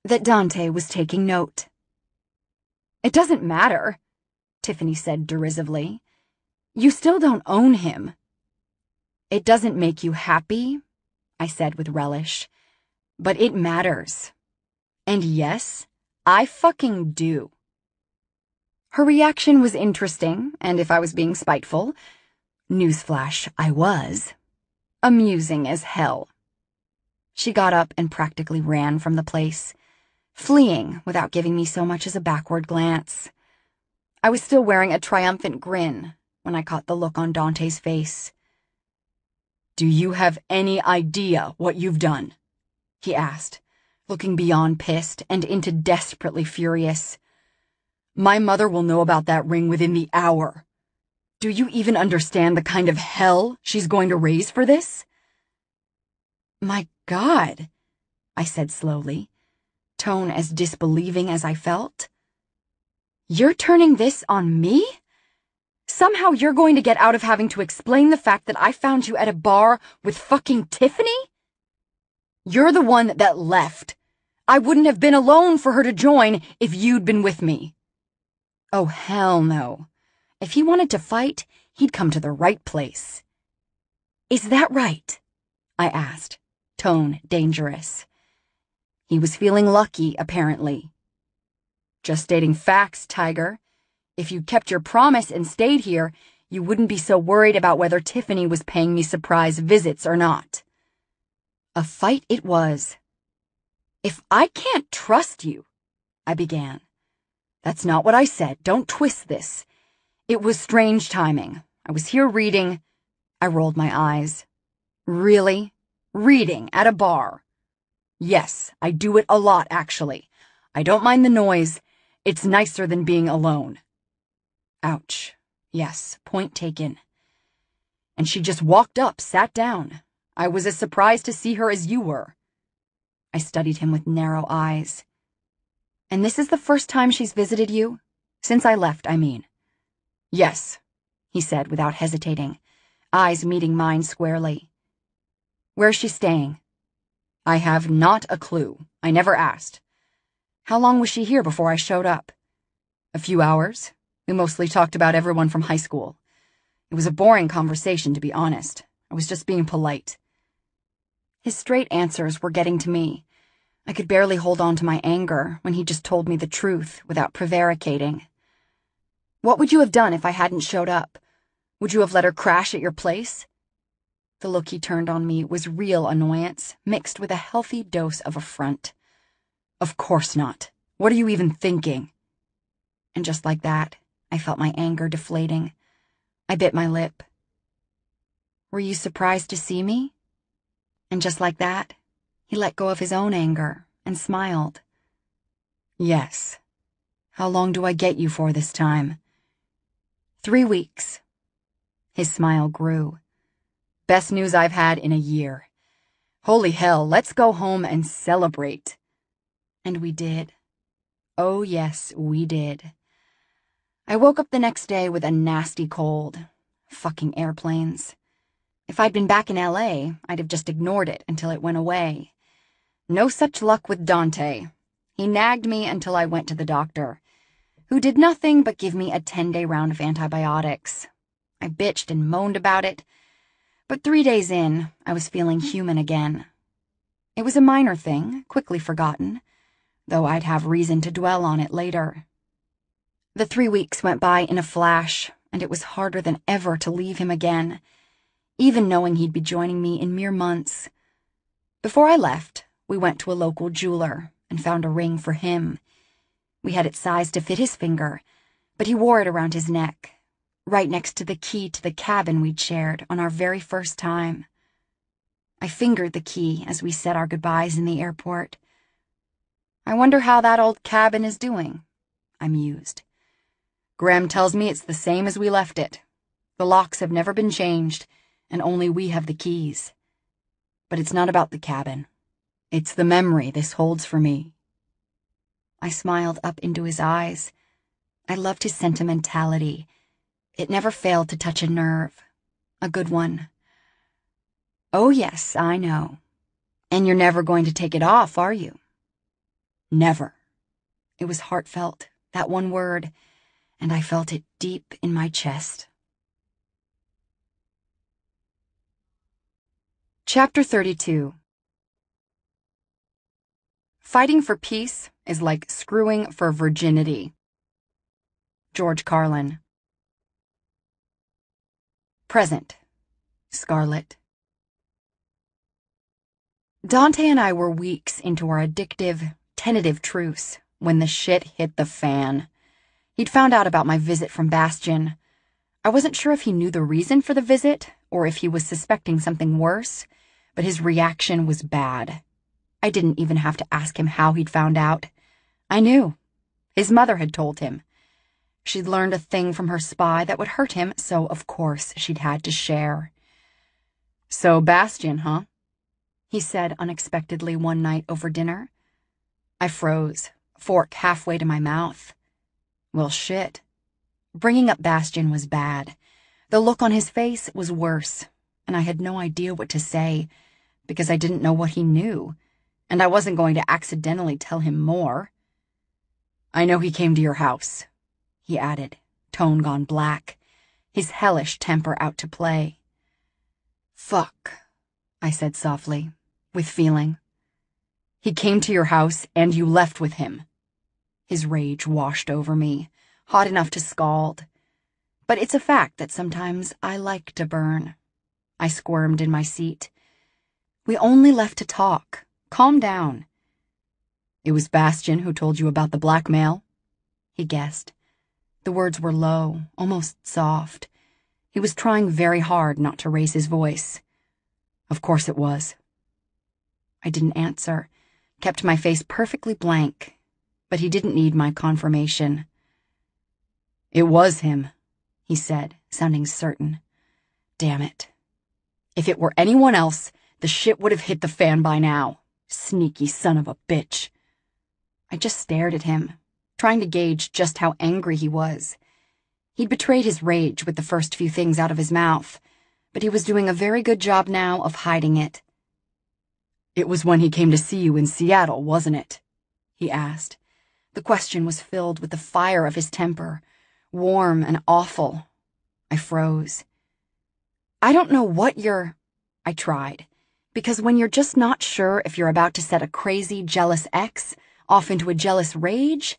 that Dante was taking note. "It doesn't matter," Tiffany said derisively. "You still don't own him." "It doesn't make you happy," I said with relish, "but it matters. And yes, I fucking do." Her reaction was interesting, and if I was being spiteful, newsflash, I was, amusing as hell. She got up and practically ran from the place, fleeing without giving me so much as a backward glance. I was still wearing a triumphant grin when I caught the look on Dante's face. "Do you have any idea what you've done?" he asked, looking beyond pissed and into desperately furious. "My mother will know about that ring within the hour. Do you even understand the kind of hell she's going to raise for this?" "My God," I said slowly, tone as disbelieving as I felt. "You're turning this on me? Somehow you're going to get out of having to explain the fact that I found you at a bar with fucking Tiffany? You're the one that left. I wouldn't have been alone for her to join if you'd been with me." Oh, hell no. If he wanted to fight, he'd come to the right place. "Is that right?" I asked, tone dangerous. He was feeling lucky, apparently. "Just stating facts, Tiger. If you'd kept your promise and stayed here, you wouldn't be so worried about whether Tiffany was paying me surprise visits or not." A fight it was. "If I can't trust you," I began. "That's not what I said. Don't twist this. It was strange timing. I was here reading." I rolled my eyes. "Really? Reading at a bar?" "Yes, I do it a lot, actually. I don't mind the noise. It's nicer than being alone." Ouch. Yes, point taken. "And she just walked up, sat down. I was as surprised to see her as you were." I studied him with narrow eyes. "And this is the first time she's visited you? Since I left, I mean." "Yes," he said without hesitating, eyes meeting mine squarely. "Where's she staying?" "I have not a clue. I never asked." "How long was she here before I showed up?" "A few hours. We mostly talked about everyone from high school. It was a boring conversation, to be honest. I was just being polite." His straight answers were getting to me. I could barely hold on to my anger when he just told me the truth without prevaricating. "What would you have done if I hadn't showed up? Would you have let her crash at your place?" The look he turned on me was real annoyance, mixed with a healthy dose of affront. "Of course not. What are you even thinking?" And just like that, I felt my anger deflating. I bit my lip. "Were you surprised to see me?" And just like that, he let go of his own anger and smiled. "Yes. How long do I get you for this time?" 3 weeks. His smile grew. "Best news I've had in a year. Holy hell, let's go home and celebrate." And we did. Oh yes, we did. I woke up the next day with a nasty cold. Fucking airplanes. If I'd been back in LA, I'd have just ignored it until it went away. No such luck with Dante. He nagged me until I went to the doctor, who did nothing but give me a 10-day round of antibiotics. I bitched and moaned about it, but 3 days in, I was feeling human again. It was a minor thing, quickly forgotten, though I'd have reason to dwell on it later. The 3 weeks went by in a flash, and it was harder than ever to leave him again, even knowing he'd be joining me in mere months. Before I left, we went to a local jeweler and found a ring for him. We had it sized to fit his finger, but he wore it around his neck, right next to the key to the cabin we'd shared on our very first time. I fingered the key as we said our goodbyes in the airport. I wonder how that old cabin is doing, I mused. Graham tells me it's the same as we left it. The locks have never been changed, and only we have the keys. But it's not about the cabin. It's the memory this holds for me. I smiled up into his eyes. I loved his sentimentality. It never failed to touch a nerve. A good one. Oh yes, I know. And you're never going to take it off, are you? Never. It was heartfelt, that one word, and I felt it deep in my chest. Chapter 32. Fighting for peace is like screwing for virginity. George Carlin. Present. Scarlet. Dante and I were weeks into our addictive, tentative truce when the shit hit the fan. He'd found out about my visit from Bastion. I wasn't sure if he knew the reason for the visit or if he was suspecting something worse, but his reaction was bad. I didn't even have to ask him how he'd found out. I knew. His mother had told him. She'd learned a thing from her spy that would hurt him, so of course she'd had to share. So Bastion, huh? He said unexpectedly one night over dinner. I froze, fork halfway to my mouth. Well, shit. Bringing up Bastion was bad. The look on his face was worse, and I had no idea what to say, because I didn't know what he knew, and I wasn't going to accidentally tell him more. I know he came to your house, he added, tone gone black, his hellish temper out to play. Fuck, I said softly, with feeling. He came to your house and you left with him. His rage washed over me, hot enough to scald. But it's a fact that sometimes I like to burn. I squirmed in my seat. We only left to talk. Calm down. It was Bastion who told you about the blackmail? He guessed. The words were low, almost soft. He was trying very hard not to raise his voice. Of course it was. I didn't answer, kept my face perfectly blank, but he didn't need my confirmation. It was him, he said, sounding certain. Damn it. If it were anyone else, the shit would have hit the fan by now. Sneaky son of a bitch. I just stared at him, trying to gauge just how angry he was. He'd betrayed his rage with the first few things out of his mouth, but he was doing a very good job now of hiding it. It was when he came to see you in Seattle, wasn't it? He asked. The question was filled with the fire of his temper, warm and awful. I froze. I don't know what I tried, because when you're just not sure if you're about to set a crazy, jealous ex off into a jealous rage,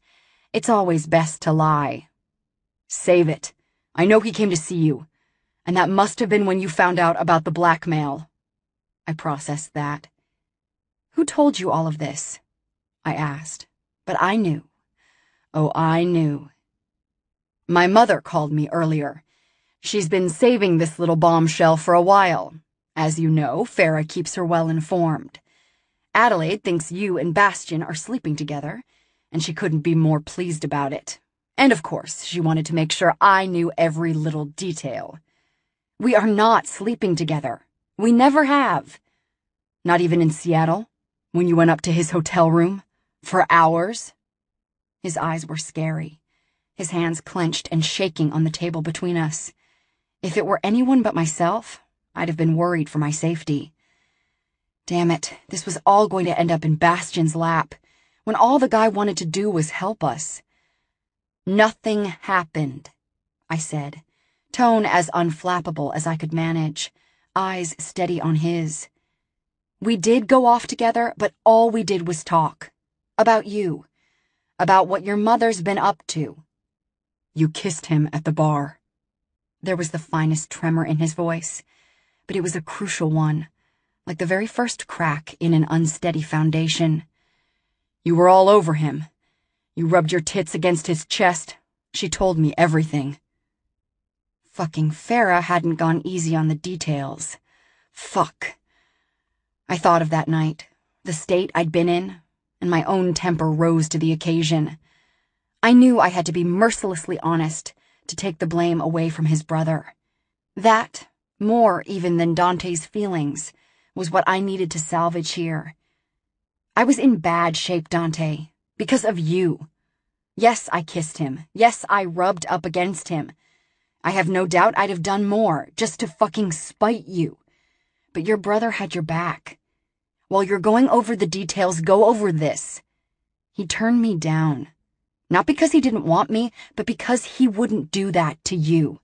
it's always best to lie. Save it. I know he came to see you, and that must have been when you found out about the blackmail. I processed that. Who told you all of this? I asked, but I knew. Oh, I knew. My mother called me earlier. She's been saving this little bombshell for a while. As you know, Farah keeps her well informed. Adelaide thinks you and Bastion are sleeping together, and she couldn't be more pleased about it. And of course, she wanted to make sure I knew every little detail. We are not sleeping together. We never have. Not even in Seattle, when you went up to his hotel room, for hours. His eyes were scary, his hands clenched and shaking on the table between us. If it were anyone but myself, I'd have been worried for my safety. Damn it, this was all going to end up in Bastion's lap, when all the guy wanted to do was help us. Nothing happened, I said, tone as unflappable as I could manage, eyes steady on his. We did go off together, but all we did was talk. About you. About what your mother's been up to.
You kissed him at the bar.
There was the finest tremor in his voice, but it was a crucial one, like the very first crack in an unsteady foundation.
You were all over him. You rubbed your tits against his chest. She told me everything.
Fucking Farah hadn't gone easy on the details. Fuck. I thought of that night, the state I'd been in, and my own temper rose to the occasion. I knew I had to be mercilessly honest to take the blame away from his brother. That, more even than Dante's feelings, was what I needed to salvage here. I was in bad shape, Dante, because of you. Yes, I kissed him. Yes, I rubbed up against him. I have no doubt I'd have done more just to fucking spite you. But your brother had your back. While you're going over the details, go over this. He turned me down. Not because he didn't want me, but because he wouldn't do that to you.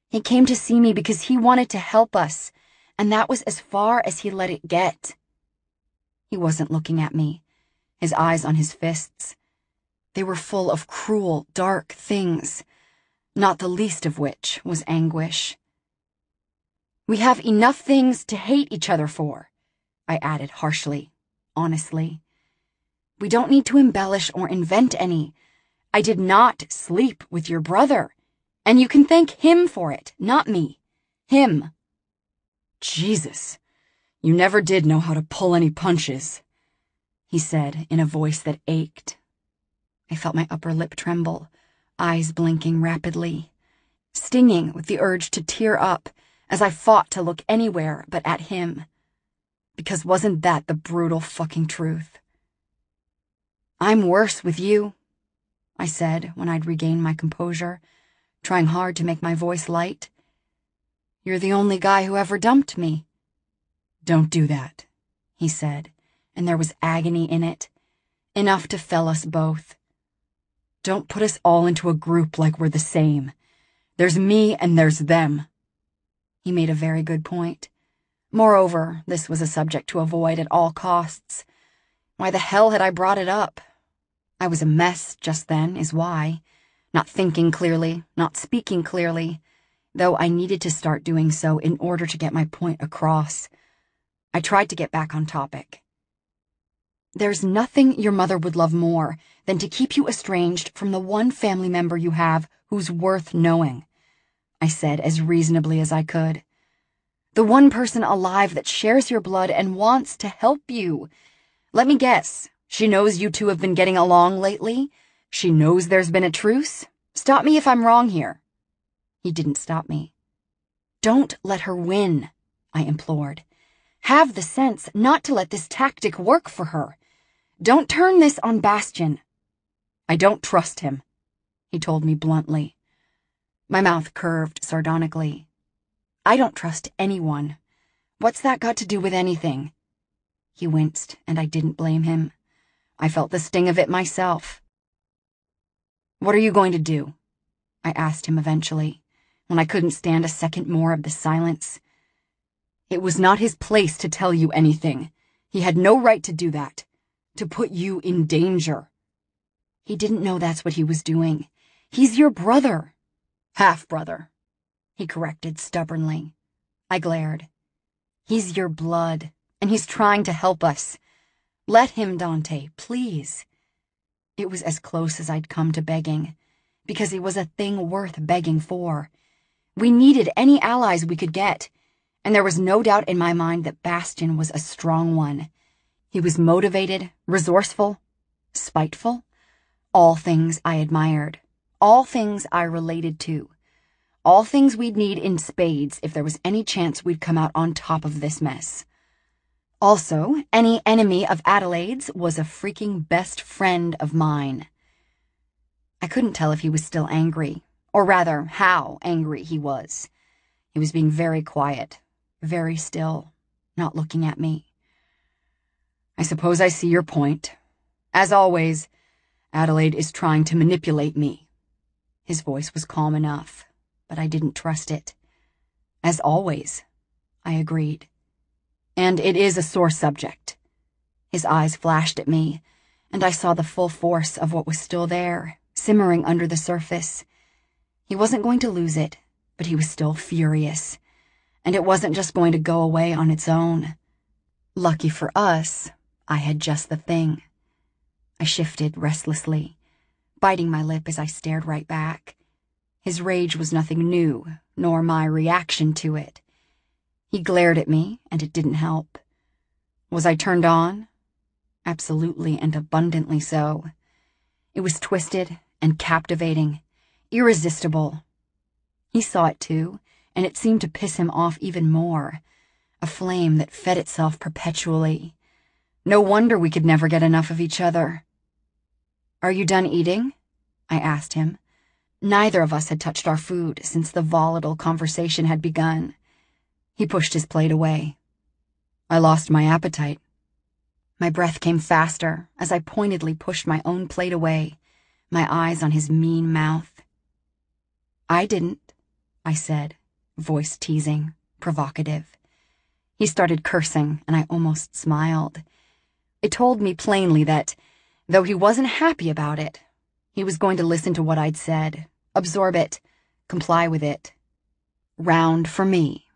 He came to see me because he wanted to help us, and that was as far as he let it get. He wasn't looking at me, his eyes on his fists. They were full of cruel, dark things, not the least of which was anguish. We have enough things to hate each other for, I added harshly, honestly. We don't need to embellish or invent any. I did not sleep with your brother, and you can thank him for it, not me. Him.
Jesus, you never did know how to pull any punches, he said in a voice that ached.
I felt my upper lip tremble, eyes blinking rapidly, stinging with the urge to tear up as I fought to look anywhere but at him. Because wasn't that the brutal fucking truth? I'm worse with you, I said when I'd regained my composure, trying hard to make my voice light. You're the only guy who ever dumped me.
Don't do that,
he said, and there was agony in it, enough to fell us both.
Don't put us all into a group like we're the same. There's me and there's them.
He made a very good point. Moreover, this was a subject to avoid at all costs. Why the hell had I brought it up? I was a mess just then, is why. Not thinking clearly, not speaking clearly, though I needed to start doing so in order to get my point across. I tried to get back on topic. There's nothing your mother would love more than to keep you estranged from the one family member you have who's worth knowing, I said as reasonably as I could. The one person alive that shares your blood and wants to help you. Let me guess, she knows you two have been getting along lately? She knows there's been a truce? Stop me if I'm wrong here. He didn't stop me. Don't let her win, I implored. Have the sense not to let this tactic work for her. Don't turn this on Bastian.
I don't trust him, he told me bluntly.
My mouth curved sardonically. I don't trust anyone. What's that got to do with anything? He winced, and I didn't blame him. I felt the sting of it myself. What are you going to do? I asked him eventually, when I couldn't stand a second more of the silence.
It was not his place to tell you anything. He had no right to do that, to put you in danger.
He didn't know that's what he was doing. He's your brother.
Half-brother,
he corrected stubbornly. I glared. He's your blood, and he's trying to help us. Let him, Dante, please. It was as close as I'd come to begging, because it was a thing worth begging for. We needed any allies we could get, and there was no doubt in my mind that Bastian was a strong one. He was motivated, resourceful, spiteful, all things I admired, all things I related to, all things we'd need in spades if there was any chance we'd come out on top of this mess. Also, any enemy of Adelaide's was a freaking best friend of mine. I couldn't tell if he was still angry, or rather, how angry he was. He was being very quiet, very still, not looking at me.
I suppose I see your point. As always, Adelaide is trying to manipulate me.
His voice was calm enough, but I didn't trust it. As always, I agreed.
And it is a sore subject.
His eyes flashed at me, and I saw the full force of what was still there, simmering under the surface.
He wasn't going to lose it, but he was still furious. And it wasn't just going to go away on its own. Lucky for us, I had just the thing. I shifted restlessly, biting my lip as I stared right back. His rage was nothing new, nor my reaction to it. He glared at me, and it didn't help. Was I turned on? Absolutely and abundantly so. It was twisted and captivating, irresistible. He saw it too, and it seemed to piss him off even more, a flame that fed itself perpetually. No wonder we could never get enough of each other. "Are you done eating?" I asked him. Neither of us had touched our food since the volatile conversation had begun. He pushed his plate away. "I lost my appetite." My breath came faster as I pointedly pushed my own plate away, my eyes on his mean mouth. "I didn't," I said, voice teasing, provocative. He started cursing, and I almost smiled. It told me plainly that, though he wasn't happy about it, he was going to listen to what I'd said, absorb it, comply with it. Round for me.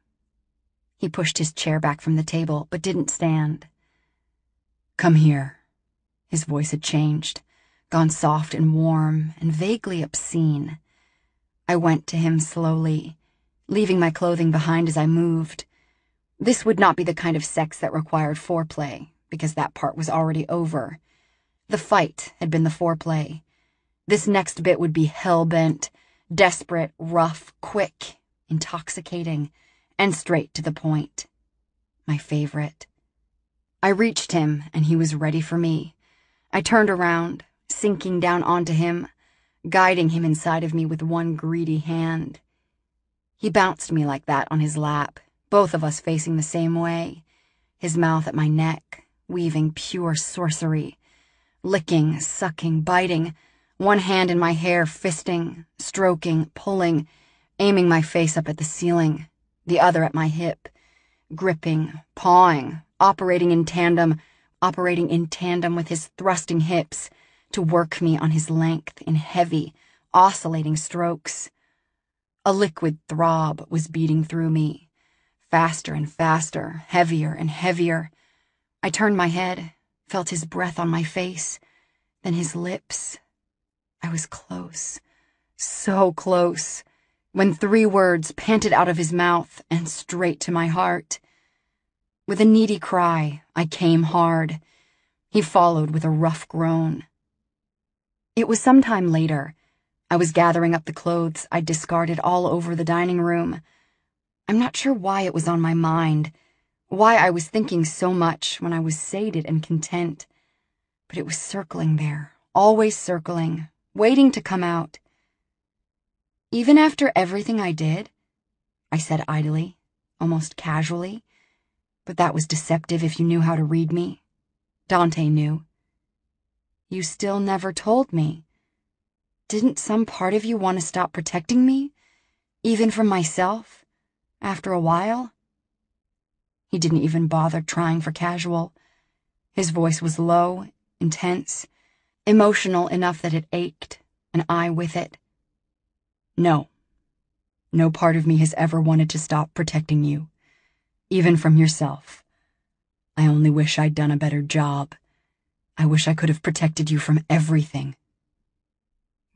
He pushed his chair back from the table, but didn't stand. "Come here." His voice had changed, gone soft and warm and vaguely obscene. I went to him slowly, leaving my clothing behind as I moved. This would not be the kind of sex that required foreplay, because that part was already over. The fight had been the foreplay. This next bit would be hell-bent, desperate, rough, quick, intoxicating, and straight to the point. My favorite. I reached him, and he was ready for me. I turned around, sinking down onto him, guiding him inside of me with one greedy hand. He bounced me like that on his lap, both of us facing the same way, his mouth at my neck, weaving pure sorcery, licking, sucking, biting, one hand in my hair, fisting, stroking, pulling, aiming my face up at the ceiling, the other at my hip, gripping, pawing, operating in tandem with his thrusting hips to work me on his length in heavy, oscillating strokes. A liquid throb was beating through me, faster and faster, heavier and heavier. I turned my head, felt his breath on my face, then his lips. I was close, so close, when 3 words panted out of his mouth and straight to my heart. With a needy cry, I came hard. He followed with a rough groan. It was some time later. I was gathering up the clothes I'd discarded all over the dining room. I'm not sure why it was on my mind, why I was thinking so much when I was sated and content, but it was circling there, always circling, waiting to come out. "Even after everything I did?" I said idly, almost casually, but that was deceptive if you knew how to read me. Dante knew. "You still never told me. Didn't some part of you want to stop protecting me, even from myself, after a while?" He didn't even bother trying for casual. His voice was low, intense, emotional enough that it ached, and I with it. "No. No part of me has ever wanted to stop protecting you, even from yourself. I only wish I'd done a better job. I wish I could have protected you from everything."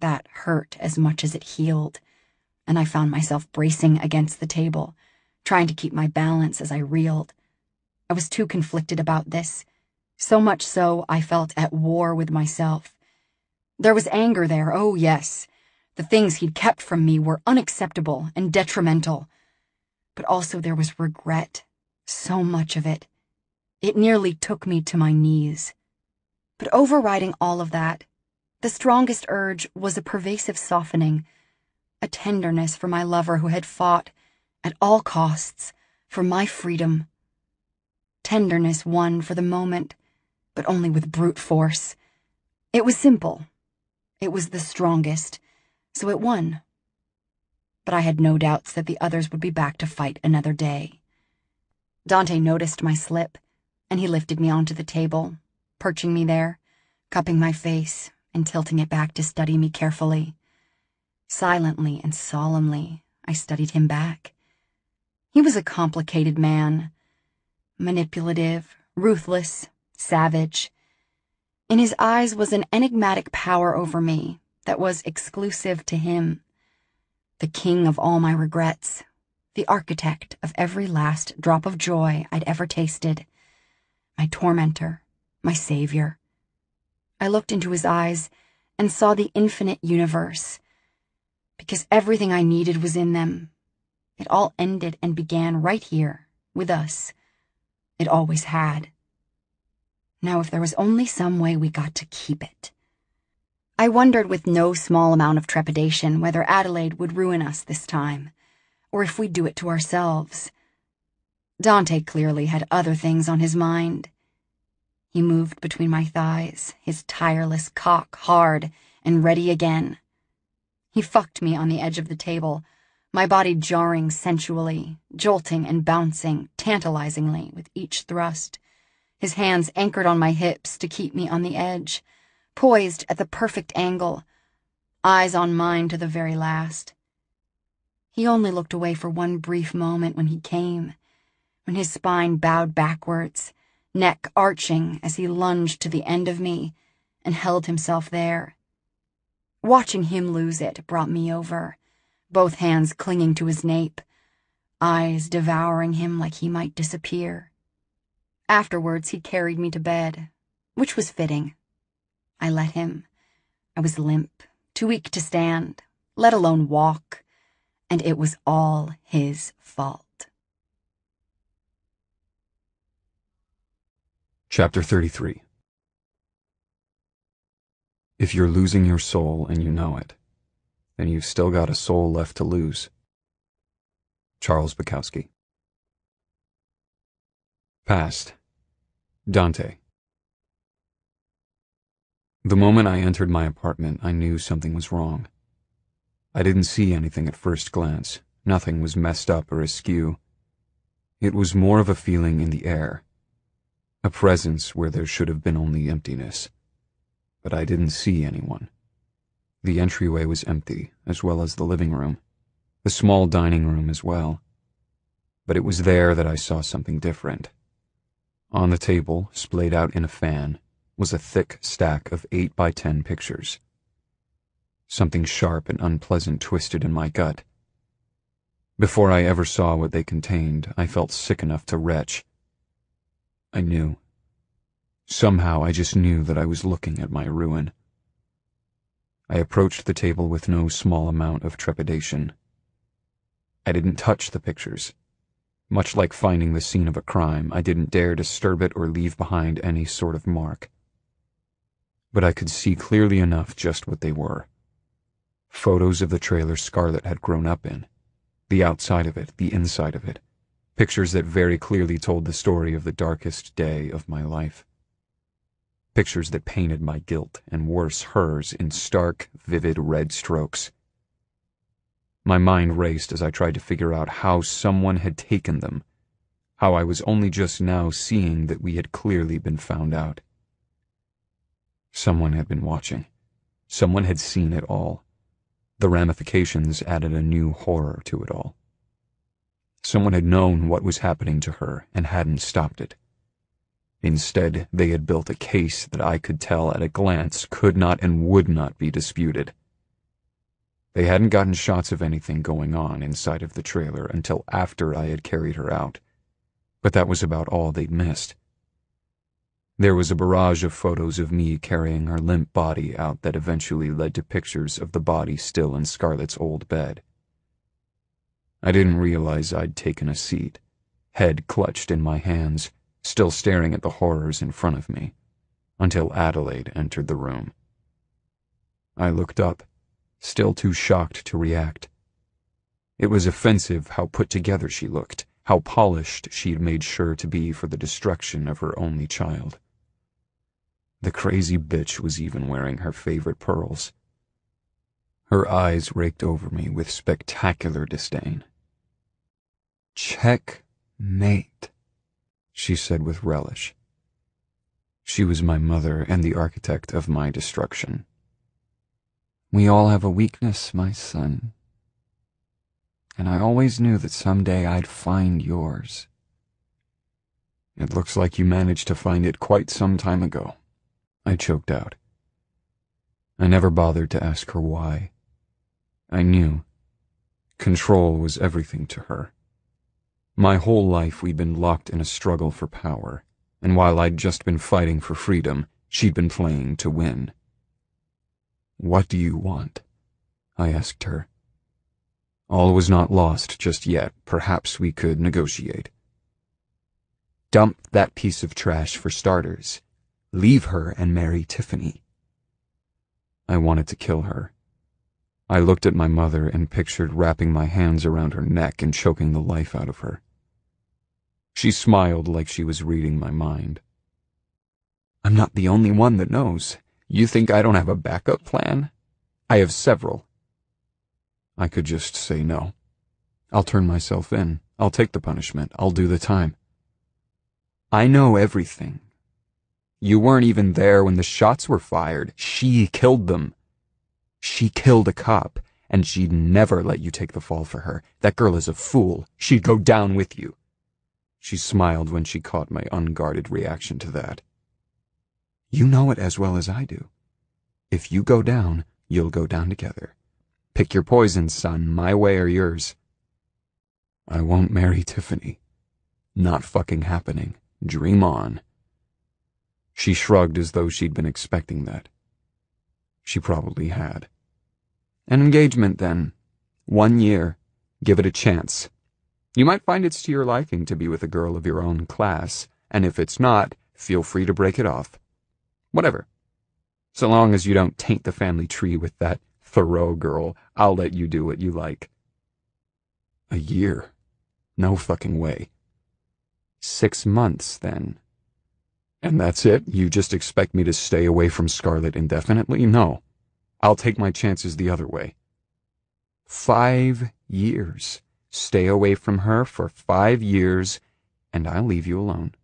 That hurt as much as it healed, and I found myself bracing against the table, trying to keep my balance as I reeled. I was too conflicted about this, so much so I felt at war with myself. There was anger there, oh yes. The things he'd kept from me were unacceptable and detrimental. But also there was regret, so much of it. It nearly took me to my knees. But overriding all of that, the strongest urge was a pervasive softening, a tenderness for my lover who had fought, at all costs, for my freedom. Tenderness won for the moment, but only with brute force. It was simple. It was the strongest, so it won. But I had no doubts that the others would be back to fight another day. Dante noticed my slip, and he lifted me onto the table, perching me there, cupping my face, and tilting it back to study me carefully.
Silently and solemnly, I studied him back. He was a complicated man, manipulative, ruthless, savage. In his eyes was an enigmatic power over me that was exclusive to him. The king of all my regrets, the architect of every last drop of joy I'd ever tasted, my tormentor, my savior. I looked into his eyes and saw the infinite universe, because everything I needed was in them. It all ended and began right here, with us. It always had. Now, if there was only some way we got to keep it. I wondered with no small amount of trepidation whether Adelaide would ruin us this time, or if we'd do it to ourselves. Dante clearly had other things on his mind. He moved between my thighs, his tireless cock hard and ready again. He fucked me on the edge of the table, my body jarring sensually, jolting and bouncing tantalizingly with each thrust, his hands anchored on my hips to keep me on the edge, poised at the perfect angle, eyes on mine to the very last. He only looked away for one brief moment when he came, when his spine bowed backwards, neck arching as he lunged to the end of me and held himself there. Watching him lose it brought me over, both hands clinging to his nape, eyes devouring him like he might disappear. Afterwards, he carried me to bed, which was fitting. I let him. I was limp, too weak to stand, let alone walk, and it was all his fault.
Chapter 33. If you're losing your soul and you know it, then you've still got a soul left to lose. Charles Bukowski. Past. Dante. The moment I entered my apartment, I knew something was wrong. I didn't see anything at first glance. Nothing was messed up or askew. It was more of a feeling in the air. A presence where there should have been only emptiness. But I didn't see anyone. The entryway was empty, as well as the living room, the small dining room as well. But it was there that I saw something different. On the table, splayed out in a fan, was a thick stack of 8 by 10 pictures. Something sharp and unpleasant twisted in my gut. Before I ever saw what they contained, I felt sick enough to retch. I knew. Somehow I just knew that I was looking at my ruin. I approached the table with no small amount of trepidation. I didn't touch the pictures. Much like finding the scene of a crime, I didn't dare disturb it or leave behind any sort of mark. But I could see clearly enough just what they were. Photos of the trailer Scarlett had grown up in. The outside of it, the inside of it. Pictures that very clearly told the story of the darkest day of my life. Pictures that painted my guilt, and worse, hers, in stark, vivid red strokes. My mind raced as I tried to figure out how someone had taken them, how I was only just now seeing that we had clearly been found out. Someone had been watching. Someone had seen it all. The ramifications added a new horror to it all. Someone had known what was happening to her and hadn't stopped it. Instead, they had built a case that I could tell at a glance could not and would not be disputed. They hadn't gotten shots of anything going on inside of the trailer until after I had carried her out, but that was about all they'd missed. There was a barrage of photos of me carrying her limp body out that eventually led to pictures of the body still in Scarlett's old bed. I didn't realize I'd taken a seat, head clutched in my hands, still staring at the horrors in front of me, until Adelaide entered the room. I looked up, still too shocked to react. It was offensive how put together she looked, how polished she'd made sure to be for the destruction of her only child. The crazy bitch was even wearing her favorite pearls. Her eyes raked over me with spectacular disdain. "Checkmate," she said with relish. She was my mother and the architect of my destruction. We all have a weakness, my son. And I always knew that someday I'd find yours. It looks like you managed to find it quite some time ago, I choked out. I never bothered to ask her why. I knew. Control was everything to her. My whole life we'd been locked in a struggle for power, and while I'd just been fighting for freedom, she'd been playing to win. What do you want? I asked her. All was not lost just yet. Perhaps we could negotiate. Dump that piece of trash for starters. Leave her and marry Tiffany. I wanted to kill her. I looked at my mother and pictured wrapping my hands around her neck and choking the life out of her. She smiled like she was reading my mind. I'm not the only one that knows. You think I don't have a backup plan? I have several. I could just say no. I'll turn myself in. I'll take the punishment. I'll do the time. I know everything. You weren't even there when the shots were fired. She killed them. She killed a cop, and she'd never let you take the fall for her. That girl is a fool. She'd go down with you. She smiled when she caught my unguarded reaction to that. You know it as well as I do. If you go down, you'll go down together. Pick your poison, son, my way or yours. I won't marry Tiffany. Not fucking happening. Dream on. She shrugged as though she'd been expecting that. She probably had. An engagement, then. 1 year. Give it a chance. You might find it's to your liking to be with a girl of your own class, and if it's not, feel free to break it off. Whatever. So long as you don't taint the family tree with that Thoreau girl, I'll let you do what you like. A year? No fucking way. 6 months, then. And that's it? You just expect me to stay away from Scarlett indefinitely? No. I'll take my chances the other way. 5 years. Stay away from her for 5 years, and I'll leave you alone.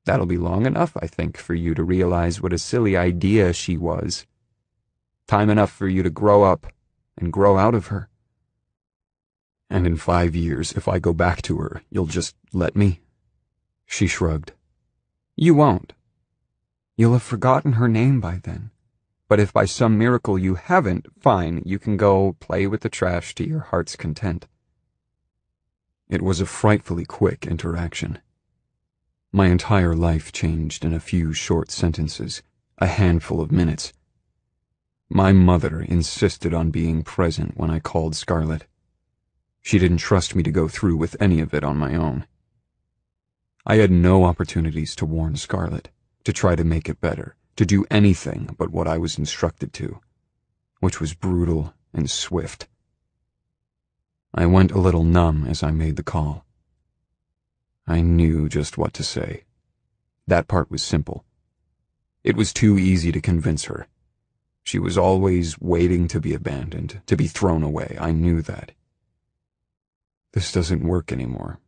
That'll be long enough, I think, for you to realize what a silly idea she was. Time enough for you to grow up and grow out of her. And in 5 years, if I go back to her, you'll just let me? She shrugged. You won't. You'll have forgotten her name by then. But if by some miracle you haven't, fine, you can go play with the trash to your heart's content. It was a frightfully quick interaction. My entire life changed in a few short sentences, a handful of minutes. My mother insisted on being present when I called Scarlett. She didn't trust me to go through with any of it on my own. I had no opportunities to warn Scarlett, to try to make it better, to do anything but what I was instructed to, which was brutal and swift. I went a little numb as I made the call. I knew just what to say. That part was simple. It was too easy to convince her. She was always waiting to be abandoned, to be thrown away. I knew that. This doesn't work anymore.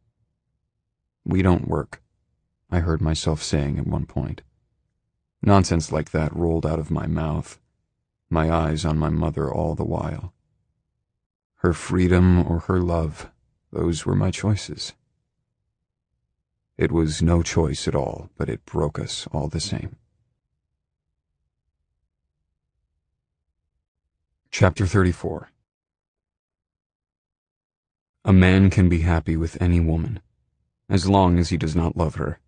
We don't work, I heard myself saying at one point. Nonsense like that rolled out of my mouth, my eyes on my mother all the while. Her freedom or her love, those were my choices. It was no choice at all, but it broke us all the same. Chapter 34. A man can be happy with any woman, as long as he does not love her.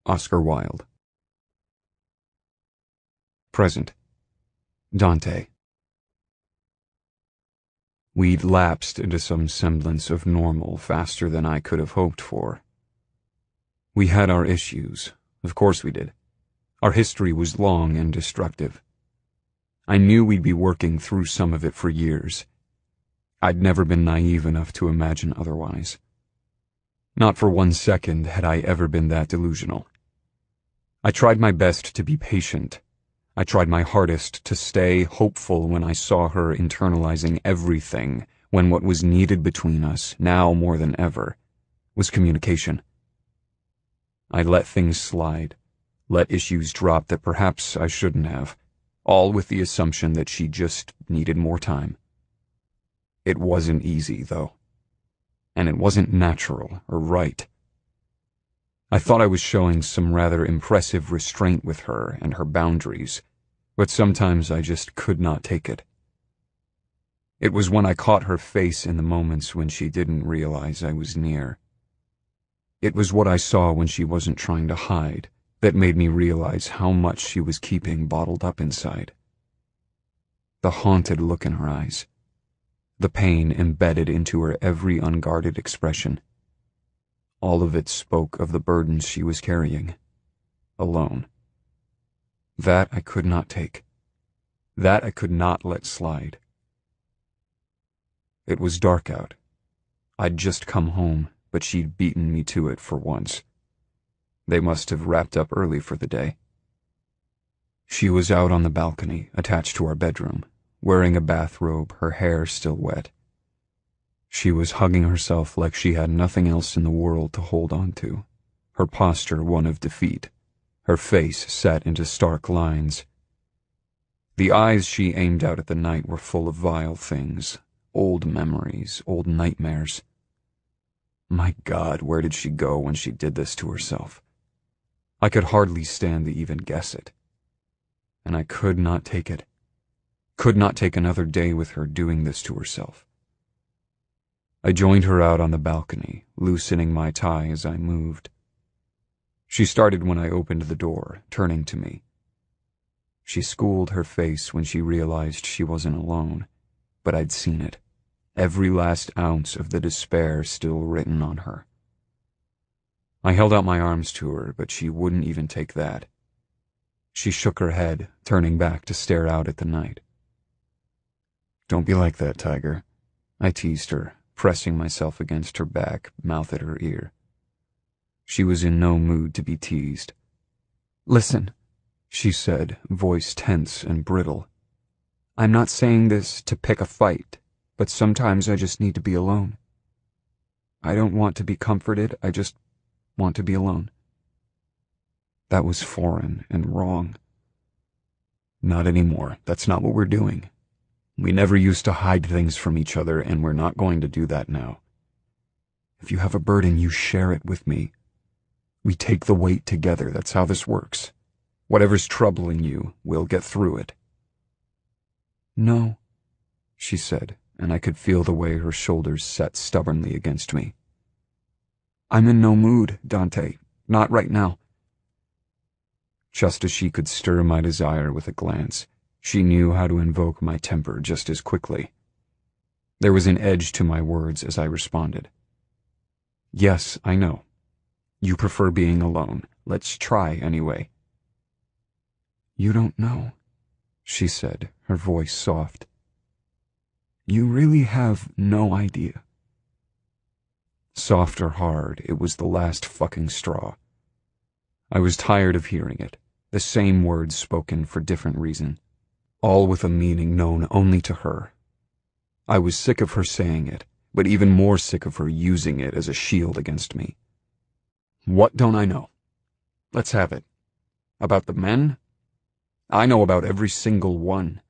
Oscar Wilde. Present. Dante. We'd lapsed into some semblance of normal faster than I could have hoped for. We had our issues, of course we did. Our history was long and destructive. I knew we'd be working through some of it for years. I'd never been naive enough to imagine otherwise. Not for 1 second had I ever been that delusional. I tried my best to be patient. I tried my hardest to stay hopeful when I saw her internalizing everything, when what was needed between us, now more than ever, was communication. I let things slide, let issues drop that perhaps I shouldn't have, all with the assumption that she just needed more time. It wasn't easy, though, and it wasn't natural or right. I thought I was showing some rather impressive restraint with her and her boundaries, but sometimes I just could not take it. It was when I caught her face in the moments when she didn't realize I was near. It was what I saw when she wasn't trying to hide that made me realize how much she was keeping bottled up inside. The haunted look in her eyes, the pain embedded into her every unguarded expression. All of it spoke of the burdens she was carrying, alone. That I could not take. That I could not let slide. It was dark out. I'd just come home, but she'd beaten me to it for once. They must have wrapped up early for the day. She was out on the balcony, attached to our bedroom, wearing a bathrobe, her hair still wet. She was hugging herself like she had nothing else in the world to hold on to, her posture one of defeat, her face set into stark lines. The eyes she aimed out at the night were full of vile things, old memories, old nightmares. My God, where did she go when she did this to herself? I could hardly stand to even guess it. And I could not take it. Could not take another day with her doing this to herself. I joined her out on the balcony, loosening my tie as I moved. She started when I opened the door, turning to me. She schooled her face when she realized she wasn't alone, but I'd seen it. Every last ounce of the despair still written on her. I held out my arms to her, but she wouldn't even take that. She shook her head, turning back to stare out at the night. "Don't be like that, Tiger," I teased her, pressing myself against her back, mouth at her ear. She was in no mood to be teased. "Listen," she said, voice tense and brittle. "I'm not saying this to pick a fight, but sometimes I just need to be alone. I don't want to be comforted, I just want to be alone." That was foreign and wrong. Not anymore. That's not what we're doing. We never used to hide things from each other, and we're not going to do that now. If you have a burden, you share it with me. We take the weight together. That's how this works. Whatever's troubling you, we'll get through it. "No," she said, and I could feel the way her shoulders set stubbornly against me. "I'm in no mood, Dante. Not right now." Just as she could stir my desire with a glance, she knew how to invoke my temper just as quickly. There was an edge to my words as I responded. "Yes, I know. You prefer being alone. Let's try anyway." "You don't know," she said, her voice soft. "You really have no idea." Soft or hard, it was the last fucking straw. I was tired of hearing it, the same words spoken for different reason, all with a meaning known only to her. I was sick of her saying it, but even more sick of her using it as a shield against me. "What don't I know? Let's have it. About the men? I know about every single one.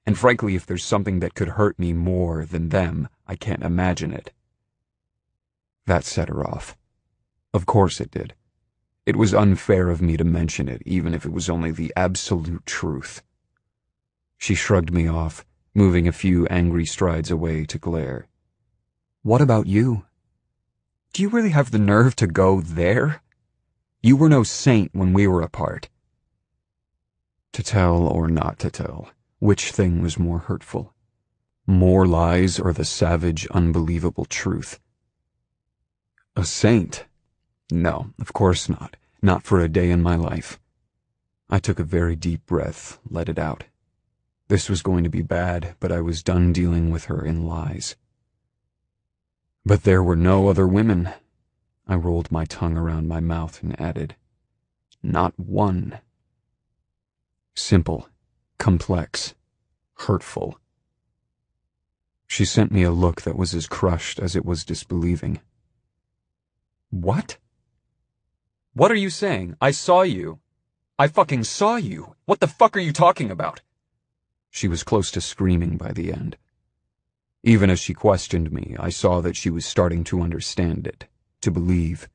And frankly, if there's something that could hurt me more than them, I can't imagine it." That set her off. Of course it did. It was unfair of me to mention it, even if it was only the absolute truth. She shrugged me off, moving a few angry strides away to glare. "What about you? Do you really have the nerve to go there? You were no saint when we were apart." To tell or not to tell, which thing was more hurtful? More lies or the savage, unbelievable truth? A saint? No, of course not. Not for a day in my life. I took a very deep breath, let it out. This was going to be bad, but I was done dealing with her in lies. But there were no other women. I rolled my tongue around my mouth and added, "Not one." Simple, complex, hurtful. She sent me a look that was as crushed as it was disbelieving. "What? What are you saying? I saw you." I fucking saw you. What the fuck are you talking about? She was close to screaming by the end. Even as she questioned me, I saw that she was starting to understand it, to believe.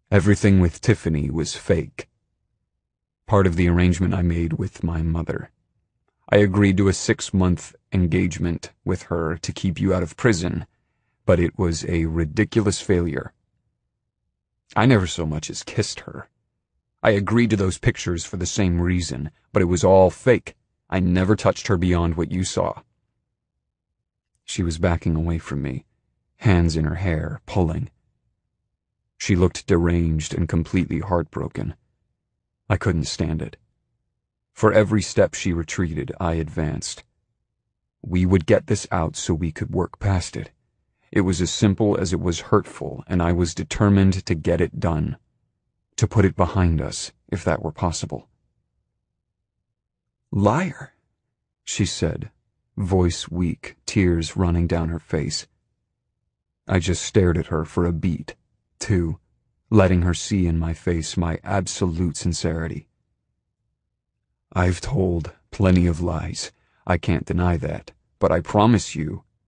Everything with Tiffany was fake. Part of the arrangement I made with my mother. I agreed to a 6-month engagement with her to keep you out of prison, but it was a ridiculous failure. I never so much as kissed her. I agreed to those pictures for the same reason, but it was all fake. I never touched her beyond what you saw. She was backing away from me, hands in her hair, pulling. She looked deranged and completely heartbroken. I couldn't stand it. For every step she retreated, I advanced. We would get this out so we could work past it. It was as simple as it was hurtful, and I was determined to get it done. To put it behind us, if that were possible. Liar, she said, voice weak, tears running down her face. I just stared at her for a beat, 2, letting her see in my face my absolute sincerity. I've told plenty of lies. I can't deny that, but I promise you,